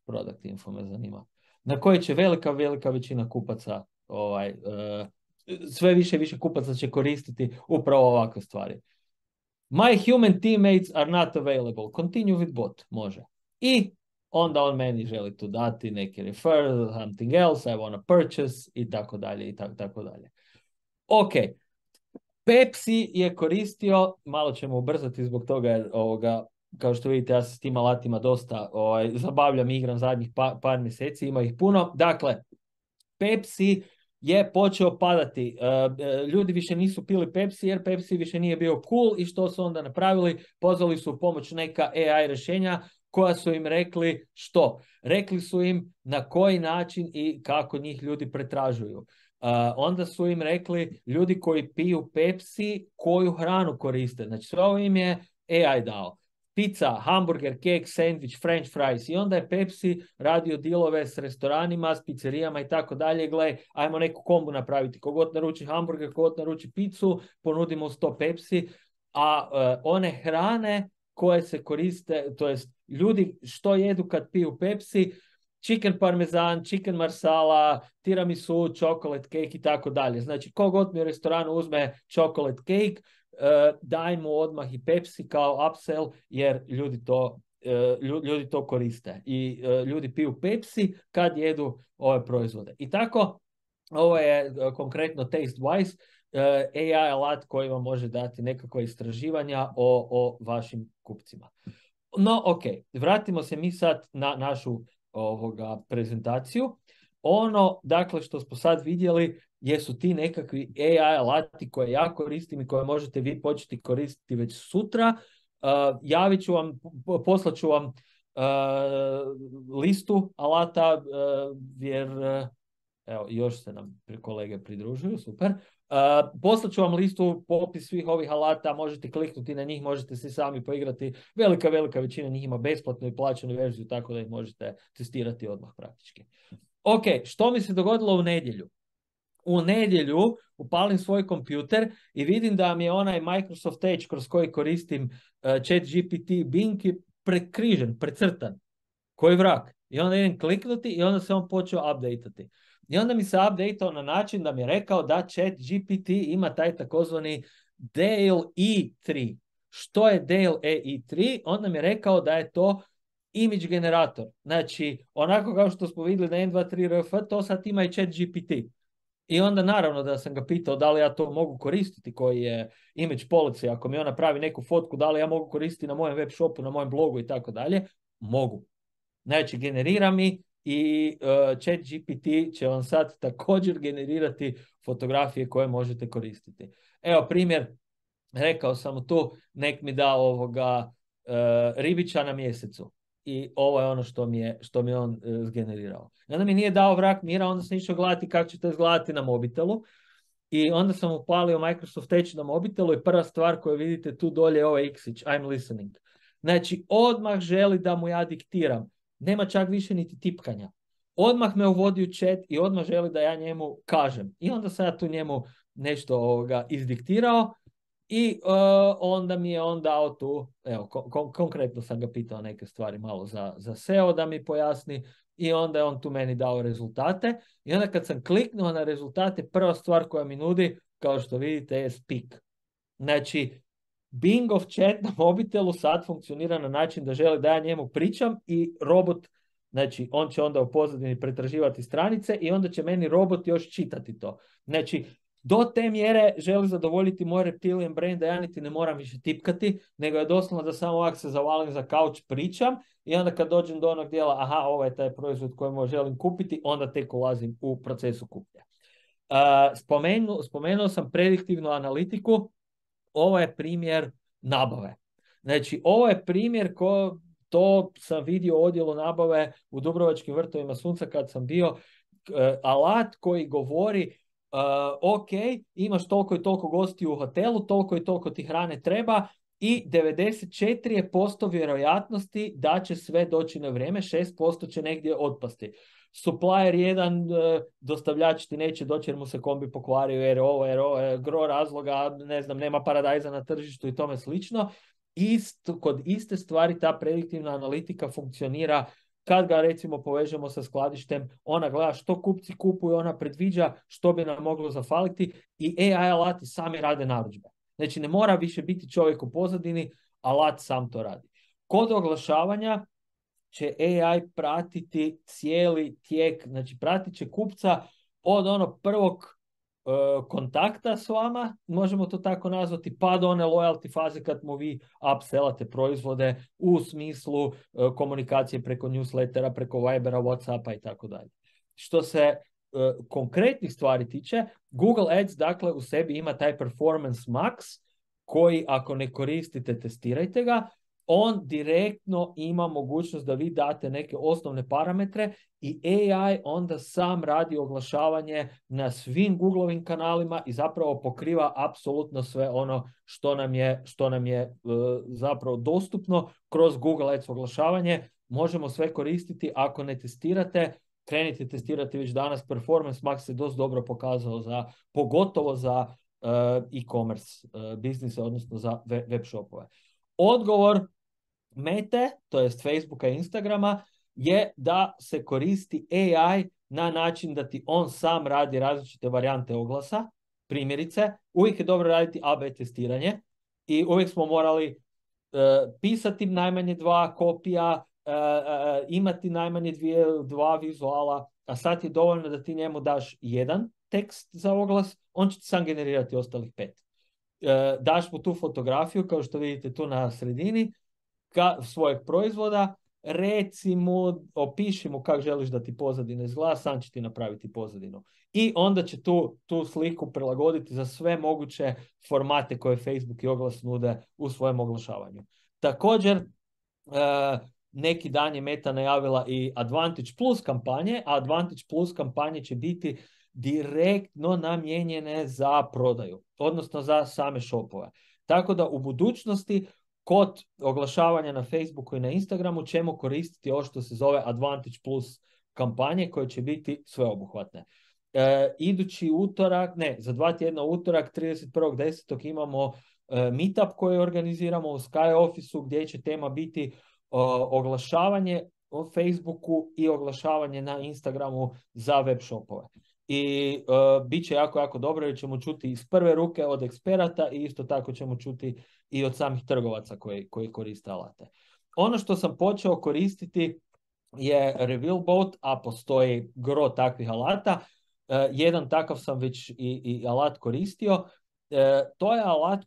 product info me zanima, na koji će velika većina kupaca, sve više kupaca će koristiti upravo ovakve stvari. My human teammates are not available. Continue with bot. Može. I onda on meni želi tu dati neki refer, something else, I want to purchase i tako dalje i tako dalje. Ok. Pepsi je koristio, malo ćemo ubrzati zbog toga jer kao što vidite ja se s tim alatima dosta zabavljam i igram zadnjih par mjeseci, ima ih puno. Dakle, Pepsi je počeo padati. Ljudi više nisu pili Pepsi jer Pepsi više nije bio cool i što su onda napravili? Pozvali su u pomoć neka AI rješenja koja su im rekli što? Rekli su im na koji način i kako njih ljudi pretražuju. Onda su im rekli ljudi koji piju Pepsi koju hranu koriste. Znači sve ovo im je AI dao. pizza, hamburger, kek, sandvič, french fries. I onda je Pepsi radio dilove s restoranima, s pizzerijama i tako dalje. Gle, ajmo neku kombu napraviti. Kogod naruči hamburger, kogod naruči pizzu, ponudimo 100 Pepsi. A one hrane koje se koriste, to jest ljudi što jedu kad piju Pepsi, chicken parmezan, chicken marsala, tiramisu, chocolate cake i tako dalje. Znači, kogod mi u restoranu uzme chocolate cake, daj mu odmah i Pepsi kao upsell, jer ljudi to koriste. I ljudi piju Pepsi kad jedu ove proizvode. I tako, ovo je konkretno TasteWise, AI alat koji vam može dati nekakva istraživanja o vašim kupcima. No, ok, vratimo se mi sad na našu prezentaciju. Ono, dakle, što smo sad vidjeli jesu ti nekakvi AI alati koje ja koristim i koje možete vi početi koristiti već sutra. Javit ću vam, poslat ću vam listu alata, jer evo, još se nam kolege pridružuju, super. Poslat ću vam listu, popis svih ovih alata, možete kliknuti na njih, možete se sami poigrati. Velika većina njih ima besplatnu i plaćenu verziju, tako da ih možete testirati odmah praktički. Ok, što mi se dogodilo u nedjelju? U nedjelju upalim svoj kompjuter i vidim da mi je onaj Microsoft Edge kroz koji koristim ChatGPT Bing prekrižen, precrtan. Koji vrak? I onda idem kliknuti i onda se on počeo updateati. I onda mi se updateao na način da mi je rekao da ChatGPT ima taj takozvani Dale E3. Što je Dale E3? Onda mi je rekao da je to image generator. Znači, onako kao što smo vidjeli na N23RF, to sad ima i ChatGPT. I onda naravno da sam ga pitao da li ja to mogu koristiti, koji je image policy, ako mi ona pravi neku fotku, da li ja mogu koristiti na mojem web shopu, na mojem blogu i tako dalje. Mogu. Znači, generira mi i ChatGPT će vam sad također generirati fotografije koje možete koristiti. Evo primjer, rekao sam tu, nek mi da ribića na mjesecu. I ovo je ono što mi je on zgenerirao. I onda mi nije dao vrak mira, onda sam išao gledati kako će to izgledati na mobitelu. I onda sam upalio Microsoft Edge na mobitelu i prva stvar koju vidite tu dolje je ovaj X-ić, I'm listening. Znači, odmah želi da mu ja diktiram. Nema čak više niti tipkanja. Odmah me uvodi u chat i odmah želi da ja njemu kažem. I onda sam ja tu njemu nešto izdiktirao. I onda mi je on dao tu, evo, konkretno sam ga pitao neke stvari malo za SEO da mi pojasni i onda je on tu meni dao rezultate. I onda kad sam kliknuo na rezultate, prva stvar koja mi nudi, kao što vidite, je speak. Znači, Bingov chat na mobitelu sad funkcionira na način da želi da ja njemu pričam i robot, znači on će onda u pozadini pretraživati stranice i onda će meni robot još čitati to. Znači, do te mjere želi zadovoljiti moj reptilian brain da ja niti ne moram više tipkati, nego je doslovno da samo ovak se zavalim za kauč, pričam i onda kad dođem do onog dijela, aha, ovo je taj proizvod koji želim kupiti, onda tek ulazim u procesu kupnje. Spomenuo sam prediktivnu analitiku, ovo je primjer nabave. Znači, ovo je primjer to sam vidio u odjelu nabave u Dubrovačkim vrtovima sunca kad sam bio, alat koji govori ok, imaš toliko i toliko gostiju u hotelu, toliko i toliko ti hrane treba i 94% vjerojatnosti da će sve doći na vrijeme, 6% će negdje otpasti. Supplier 1, dostavljač ti neće doći jer mu se kombi pokvario, jer ovo je gro razloga, ne znam, nema paradajza na tržištu i tome slično. Kod iste stvari ta prediktivna analitika funkcionira. Kad ga recimo povežemo sa skladištem, ona gleda što kupci kupuju, ona predviđa što bi nam moglo zafaliti i AI alati sami rade narudžbe. Znači ne mora više biti čovjek u pozadini, alat sam to radi. Kod oglašavanja će AI pratiti cijeli tijek, znači pratit će kupca od onog prvog kontakta s vama, možemo to tako nazvati, pa do one loyalty faze kad mu vi upsellate proizvode u smislu komunikacije preko newslettera, preko Vibera, Whatsappa i tako dalje. Što se konkretnih stvari tiče, Google Ads dakle u sebi ima taj Performance Max koji ako ne koristite, testirajte ga. on direktno ima mogućnost da vi date neke osnovne parametre i AI onda sam radi oglašavanje na svim Googlovim kanalima i zapravo pokriva apsolutno sve ono što nam je zapravo dostupno kroz Google Ads oglašavanje. Možemo sve koristiti. Ako ne testirate, krenite testirati već danas. Performance Max se dosta dobro pokazao pogotovo za e-commerce biznise, odnosno za web shopove. Odgovor Mete, to jest Facebooka i Instagrama, je da se koristi AI na način da ti on sam radi različite varijante oglasa. Primjerice, uvijek je dobro raditi A/B testiranje i uvijek smo morali pisati najmanje 2 kopija, imati najmanje 2 vizuala, a sad je dovoljno da ti njemu daš jedan tekst za oglas, on će ti sam generirati ostalih 5. Daš mu tu fotografiju, kao što vidite tu na sredini, svojeg proizvoda, reci mu, opiši mu kako želiš da ti pozadina izgleda, sam će ti napraviti pozadinu. I onda će tu sliku prilagoditi za sve moguće formate koje Facebook i oglas nude u svojem oglašavanju. Također, neki dan je Meta najavila i Advantage Plus kampanje, a Advantage Plus kampanje će biti direktno namijenjene za prodaju, odnosno za same shopove. Tako da u budućnosti kod oglašavanja na Facebooku i na Instagramu ćemo koristiti ovo što se zove Advantage Plus kampanje koje će biti sveobuhvatne. Idući utorak, za 2 tjedna utorak, 31.10. imamo meetup koji organiziramo u Sky Office-u gdje će tema biti oglašavanje o Facebooku i oglašavanje na Instagramu za web shopove. I bit će jako, jako dobro jer ćemo čuti iz prve ruke od eksperata i isto tako ćemo čuti i od samih trgovaca koji koriste alate. Ono što sam počeo koristiti je Revealbot, a postoji gro takvih alata. Jedan takav sam već i alat koristio. To je alat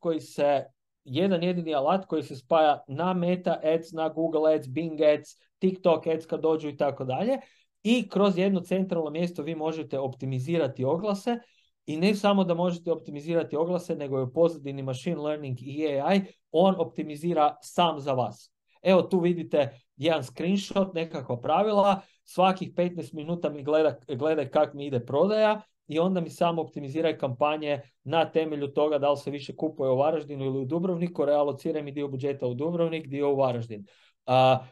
jedan jedini alat koji se spaja na Meta Ads, na Google Ads, Bing Ads, TikTok Ads kad dođu i tako dalje. I kroz jedno centralno mjesto vi možete optimizirati oglase i ne samo da možete optimizirati oglase, nego je u pozadini machine learning i AI, on optimizira sam za vas. Evo tu vidite jedan screenshot, nekakva pravila, svakih 15 minuta mi gledaj kak mi ide prodaja i onda mi samo optimiziraj kampanje na temelju toga da li se više kupuje u Varaždinu ili u Dubrovniku, realociraj mi dio budžeta u Dubrovnik, dio u Varaždin.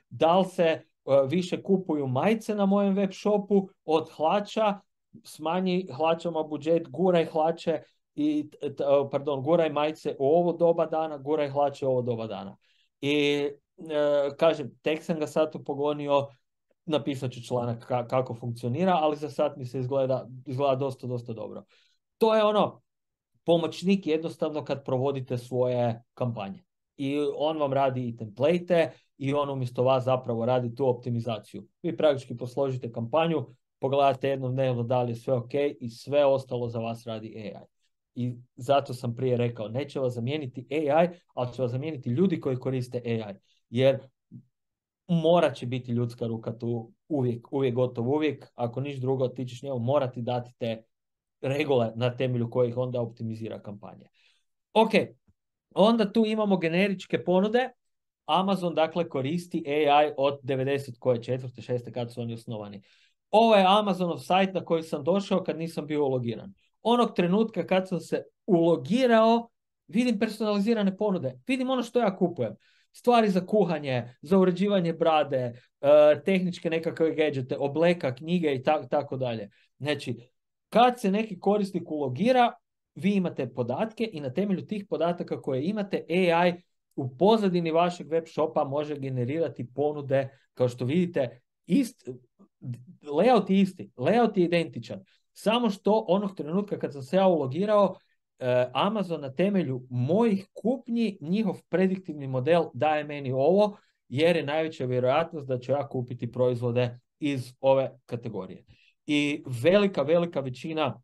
Da li se više kupuju majice na mojem web shopu od hlača, smanji hlačama budžet, guraj hlače guraj majice u ovo doba dana, guraj hlače u ovo doba dana. I kažem, tek sam ga sad upogonio, napisat ću članak kako funkcionira, ali za sad mi se izgleda dosta, dosta dobro. To je pomoćnik jednostavno kad provodite svoje kampanje. I on vam radi i template i on umjesto vas zapravo radi tu optimizaciju. Vi praktički posložite kampanju, pogledate jednom dnevno da li je sve ok i sve ostalo za vas radi AI. I zato sam prije rekao, neće vas zamijeniti AI, ali će vas zamijeniti ljudi koji koriste AI. Jer morat će biti ljudska ruka tu uvijek gotovo uvijek. Ako niš drugo, ti ćeš njemu morati dati te regule na temelju kojih onda optimizira kampanje. Ok, onda tu imamo generičke ponude. Amazon dakle koristi AI od 90 koje četvrte, šeste kad su oni osnovani. Ovo je Amazonov sajt na koji sam došao kad nisam bio ulogiran. Onog trenutka kad sam se ulogirao, vidim personalizirane ponude. Vidim ono što ja kupujem. Stvari za kuhanje, za uređivanje brade, tehničke nekakve gadgete, obleka, knjige i tako dalje. Znači, kad se neki korisnik ulogira, vi imate podatke i na temelju tih podataka koje imate, AI u pozadini vašeg web shopa može generirati ponude, kao što vidite, layout je isti, layout je identičan. Samo što onog trenutka kad sam se ja ulogirao, Amazon na temelju mojih kupnji, njihov prediktivni model daje meni ovo, jer je najveća vjerojatnost da ću ja kupiti proizvode iz ove kategorije. I velika većina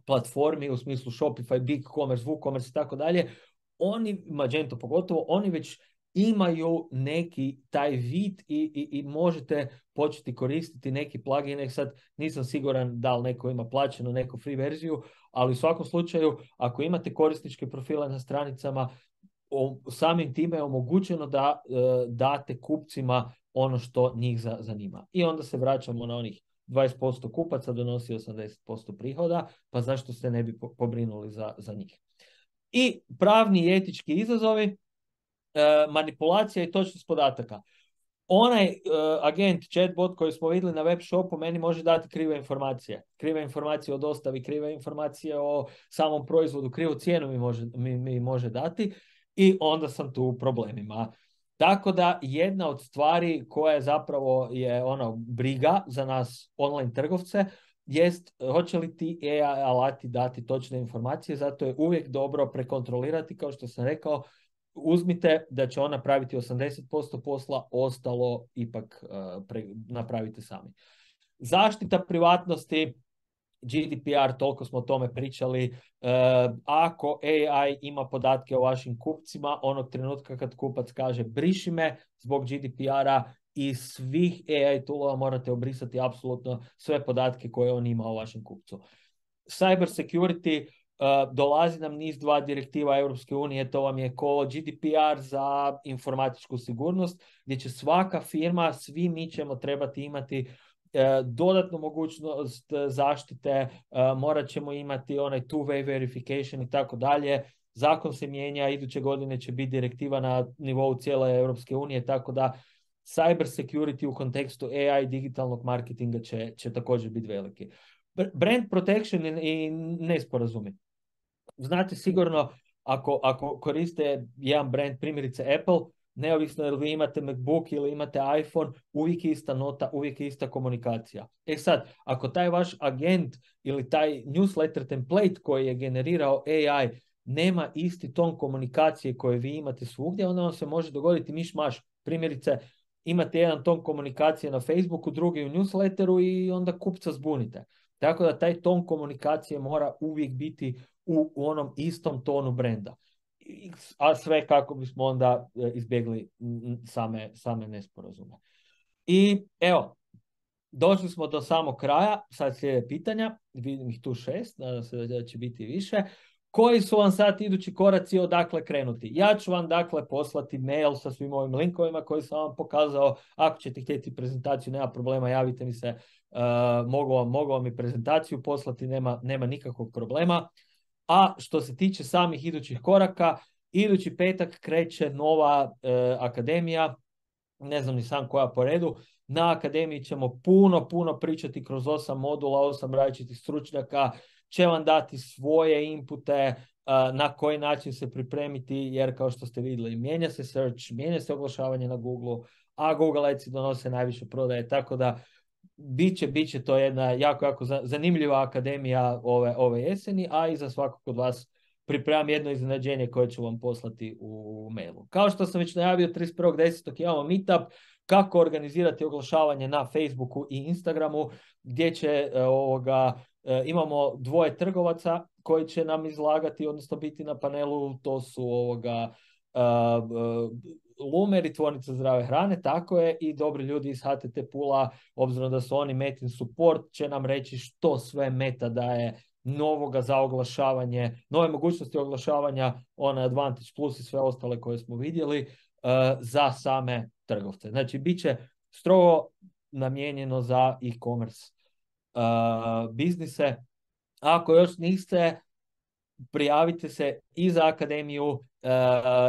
platformi u smislu Shopify, BigCommerce, WooCommerce i tako dalje, oni, Magento pogotovo, oni već imaju neki taj vid i možete početi koristiti neki plugin. Sad nisam siguran da li neko ima plaćeno, neku free verziju, ali u svakom slučaju ako imate korisničke profile na stranicama, samim time je omogućeno da date kupcima ono što njih zanima. I onda se vraćamo na onih 20% kupaca donosi 80% prihoda, pa zašto se ne bi pobrinuli za njih. I pravni i etički izazovi, manipulacija i točnost podataka. Onaj agent, chatbot koji smo vidjeli na web shopu meni može dati krive informacije. Krive informacije o dostavi, krive informacije o samom proizvodu, krivu cijenu mi može dati i onda sam tu u problemima. Tako da jedna od stvari koja zapravo je briga za nas online trgovce jest hoće li ti AI alati dati točne informacije, zato je uvijek dobro prekontrolirati, kao što sam rekao, uzmite da će on napraviti 80% posla, ostalo ipak napravite sami. Zaštita privatnosti, GDPR, toliko smo o tome pričali. Ako AI ima podatke o vašim kupcima, onog trenutka kad kupac kaže briši me zbog GDPR-a, i svih AI toolova morate obrisati apsolutno sve podatke koje on ima o vašem kupcu. Cyber security, dolazi nam niz 2 direktiva Europske unije, to vam je ko GDPR za informatičku sigurnost, gdje će svaka firma, svi mi ćemo trebati imati dodatnu mogućnost zaštite, morat ćemo imati onaj two-way verification i tako dalje. Zakon se mijenja, iduće godine će biti direktiva na nivou cijele Europske unije, tako da cyber security u kontekstu AI digitalnog marketinga će također biti veliki. Brand protection i nesporazumi. Znate sigurno, ako koriste jedan brand, primjerice Apple, neovisno jer vi imate MacBook ili imate iPhone, uvijek je ista nota, uvijek je ista komunikacija. Sad, ako taj vaš agent ili taj newsletter template koji je generirao AI nema isti ton komunikacije koje vi imate svugdje, onda vam se može dogoditi miš-maš. Primjerice, imate jedan ton komunikacije na Facebooku, drugi u newsletteru i onda kupca zbunite. Tako da taj ton komunikacije mora uvijek biti u onom istom tonu brenda. A sve kako bismo onda izbjegli same nesporazume. I evo, došli smo do samog kraja, sad slijede pitanja, vidim ih tu 6, nadam se da će biti više. Koji su vam sad idući koraci, odakle krenuti? Ja ću vam dakle poslati mail sa svim ovim linkovima koji sam vam pokazao. Ako ćete htjeti prezentaciju, nema problema, javite mi se, mogu vam i prezentaciju poslati, nema nikakvog problema. A što se tiče samih idućih koraka, idući petak kreće nova akademija, ne znam ni sam koja po redu. Na akademiji ćemo puno pričati kroz 8 modula, 8 različitih stručnjaka, će vam dati svoje inpute, na koji način se pripremiti, jer kao što ste vidjeli, mijenja se search, mijenja se oglašavanje na Google, a Google Ads donose najviše prodaje, tako da bit će to jedna jako zanimljiva akademija ove jeseni, a i za svakog od vas pripremam jedno iznenađenje koje ću vam poslati u mailu. Kao što sam već najavio, 31.10. imamo meetup, kako organizirati oglašavanje na Facebooku i Instagramu, gdje će imamo 2 trgovaca koji će nam izlagati, odnosno biti na panelu, to su Lumer i Tvornica zdrave hrane, tako je, i dobri ljudi iz HTT Pula, obzirom da su oni Metin support, će nam reći što sve Meta daje novoga za oglašavanje, nove mogućnosti oglašavanja, Advantage Plus i sve ostale koje smo vidjeli, za same trgovce. Znači, bit će strogo namijenjeno za e-commerce biznise. Ako još niste, prijavite se i za akademiju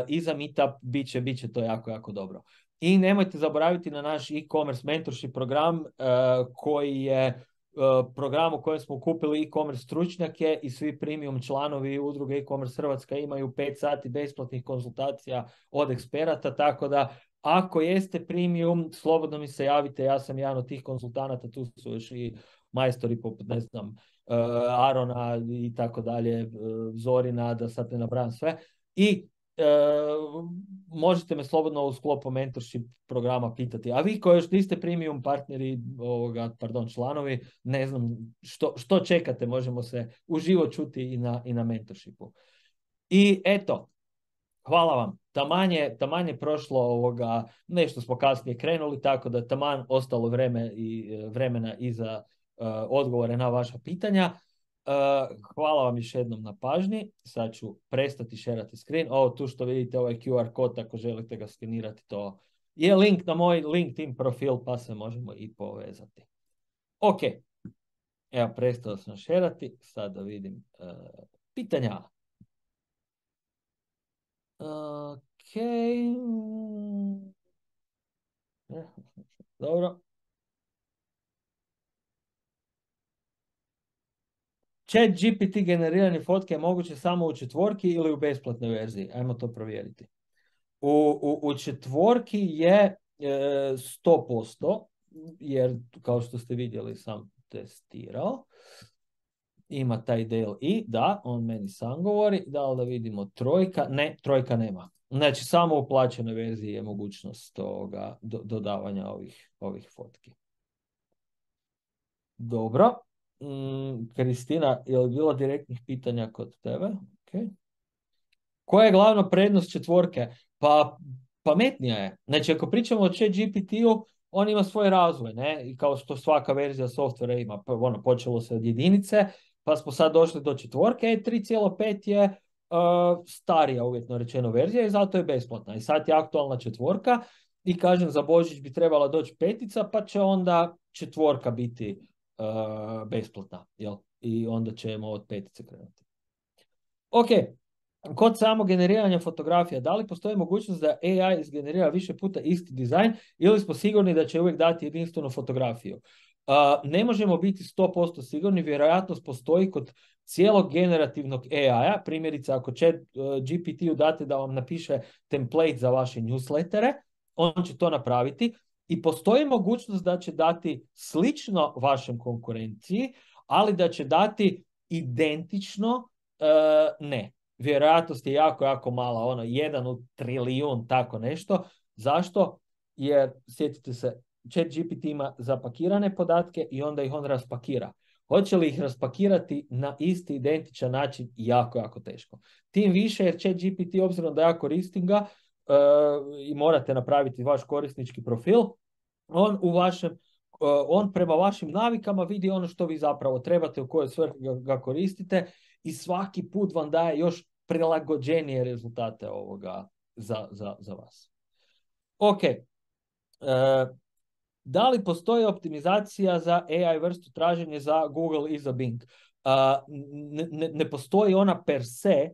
i za meetup, bit će to jako dobro. I nemojte zaboraviti na naš e-commerce mentorship program, koji je program u kojem smo kupili e-commerce stručnjake i svi premium članovi udruge e-commerce Hrvatska imaju 5 sati besplatnih konzultacija od eksperata, tako da ako jeste premium, slobodno mi se javite, ja sam jedan od tih konzultanata, tu su još i majstori poput, ne znam, Arona i tako dalje, Zorina, da sad ne nabrajam sve. I možete me slobodno u sklopu mentorship programa pitati. A vi koji još niste premium partneri, članovi, ne znam što čekate, možemo se uživo čuti i na mentorshipu. I eto, hvala vam. Taman je prošlo nešto smo kasnije krenuli, tako da taman ostalo vremena i za odgovore na vaša pitanja. Hvala vam još jednom na pažnji. Sad ću prestati šerati screen. Ovo tu što vidite, ovaj QR kod, ako želite ga skenirati, to je link na moj LinkedIn profil, pa se možemo i povezati. Ok. Evo, prestao sam šerati. Sad da vidim pitanja. Ok. Dobro. Chat GPT generiranje fotke je moguće samo u četvorki ili u besplatnoj verziji? Ajmo to provjeriti. U četvorki je 100%, jer kao što ste vidjeli sam testirao. Ima taj del i da, on meni sam govori. Da li da vidimo trojka? Ne, trojka nema. Znači, samo u plaćenoj verziji je mogućnost toga dodavanja ovih fotki. Dobro. Kristina, je li bilo direktnih pitanja kod tebe? Okay. Koja je glavna prednost četvorke? Pa pametnija je. Znači, ako pričamo o ChatGPT-u, on ima svoj razvoj, ne? I kao što svaka verzija softvera ima. Počelo se od jedinice, pa smo sad došli do četvorke, 3.5 je starija, uvjetno rečeno, verzija i zato je besplatna. I sad je aktualna četvorka i kažem, za Božić bi trebala doći petica, pa će onda četvorka biti besplatna. Jel? I onda ćemo od petice krenuti. Ok. Kod samog generiranja fotografija, da li postoji mogućnost da AI izgenerira više puta isti dizajn ili smo sigurni da će uvijek dati jedinstvenu fotografiju? Ne možemo biti 100% sigurni, vjerojatnost postoji kod cijelog generativnog AI-a, primjerice ako chat GPT-u date da vam napiše template za vaše newslettere, on će to napraviti i postoji mogućnost da će dati slično vašem konkurenciji, ali da će dati identično ne. Vjerojatnost je jako, jako mala, 1 u trilijun, tako nešto. Zašto? Jer, sjetite se, ChatGPT ima zapakirane podatke i onda ih on raspakira. Hoće li ih raspakirati na isti identičan način? Jako, jako teško. Tim više jer ChatGPT, obzirom da ja koristim ga i morate napraviti vaš korisnički profil, on prema vašim navikama vidi ono što vi zapravo trebate, u kojoj svrhi ga koristite i svaki put vam daje još prilagođenije rezultate ovoga za vas. Ok. Da li postoji optimizacija za AI vrstu traženja za Google i za Bing? Ne postoji ona per se,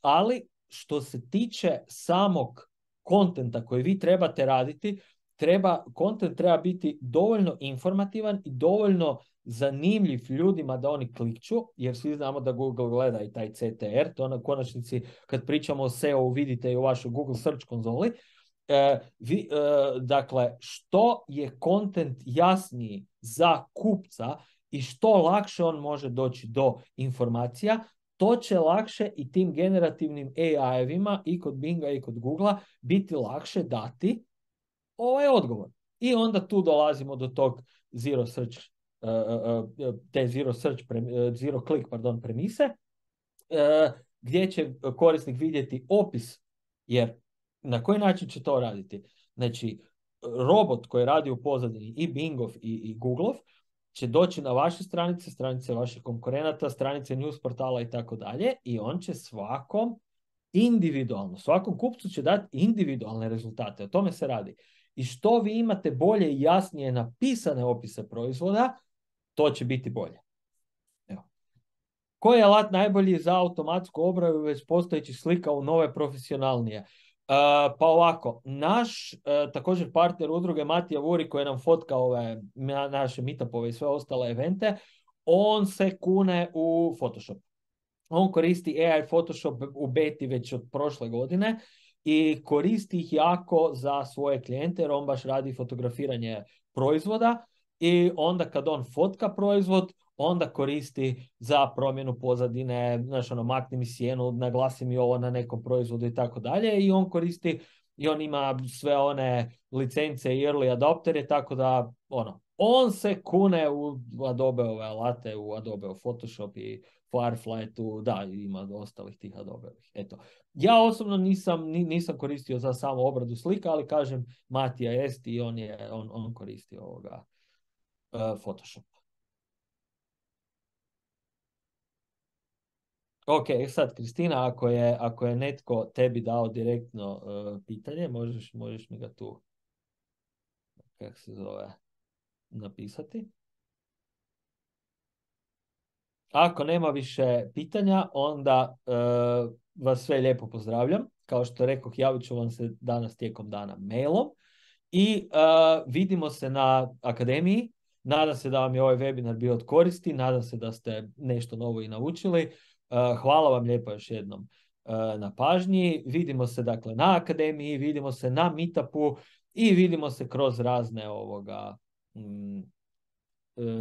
ali što se tiče samog kontenta koji vi trebate raditi, kontent treba biti dovoljno informativan i dovoljno zanimljiv ljudima da oni klikću, jer svi znamo da Google gleda i taj CTR, to na konačnici kad pričamo o SEO vidite i u vašoj Google Search konzoli. Dakle, što je kontent jasniji za kupca i što lakše on može doći do informacija, to će lakše i tim generativnim AI-evima i kod Binga i kod Googlea biti lakše dati ovaj odgovor. I onda tu dolazimo do tog zero click premise, gdje će korisnik vidjeti opis, jer na koji način će to raditi? Znači, robot koji radi u pozadini i Bingov i Googleov će doći na vaše stranice vaših konkurenata, stranice news portala i tako dalje i on će svakom kupcu će dati individualne rezultate. O tome se radi. I što vi imate bolje i jasnije napisane opise proizvoda, to će biti bolje. Evo. Koji je alat najbolji za automatsku obradu već postojećih slika u nove profesionalnije? Pa ovako, naš također partner udruge Matija Vuri koji nam fotka ove naše meetupove i sve ostale evente, on se kune u Photoshop. On koristi AI Photoshop u beti već od prošle godine i koristi ih jako za svoje klijente jer on baš radi fotografiranje proizvoda i onda kad on fotka proizvod, onda koristi za promjenu pozadine, znaš, makni mi sjenu, naglasi mi ovo na nekom proizvodu i tako dalje i on koristi i on ima sve one licence i early adoptere, tako da on se kune u Adobe ove alate, u Adobe Photoshop i Firefly, tu, da, ima ostalih tih Adobe-ovih. Eto. Ja osobno nisam koristio za samo obradu slika, ali kažem, Matija jest i on koristi Photoshop. Ok, sad Kristina, ako je netko tebi dao direktno pitanje, možeš mi ga tu, kako se zove, napisati. Ako nema više pitanja, onda vas sve lijepo pozdravljam. Kao što rekoh, javit ću vam se danas tijekom dana mailom. I vidimo se na akademiji. Nadam se da vam je ovaj webinar bio od koristi. Nadam se da ste nešto novo i naučili. Hvala vam lijepo još jednom na pažnji. Vidimo se dakle na akademiji, vidimo se na meetupu i vidimo se kroz razne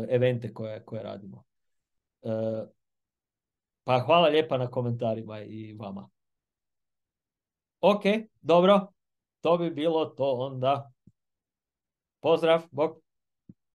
evente koje radimo. Pa hvala lijepa na komentarima i vama. Ok, dobro. To bi bilo to onda. Pozdrav, bok.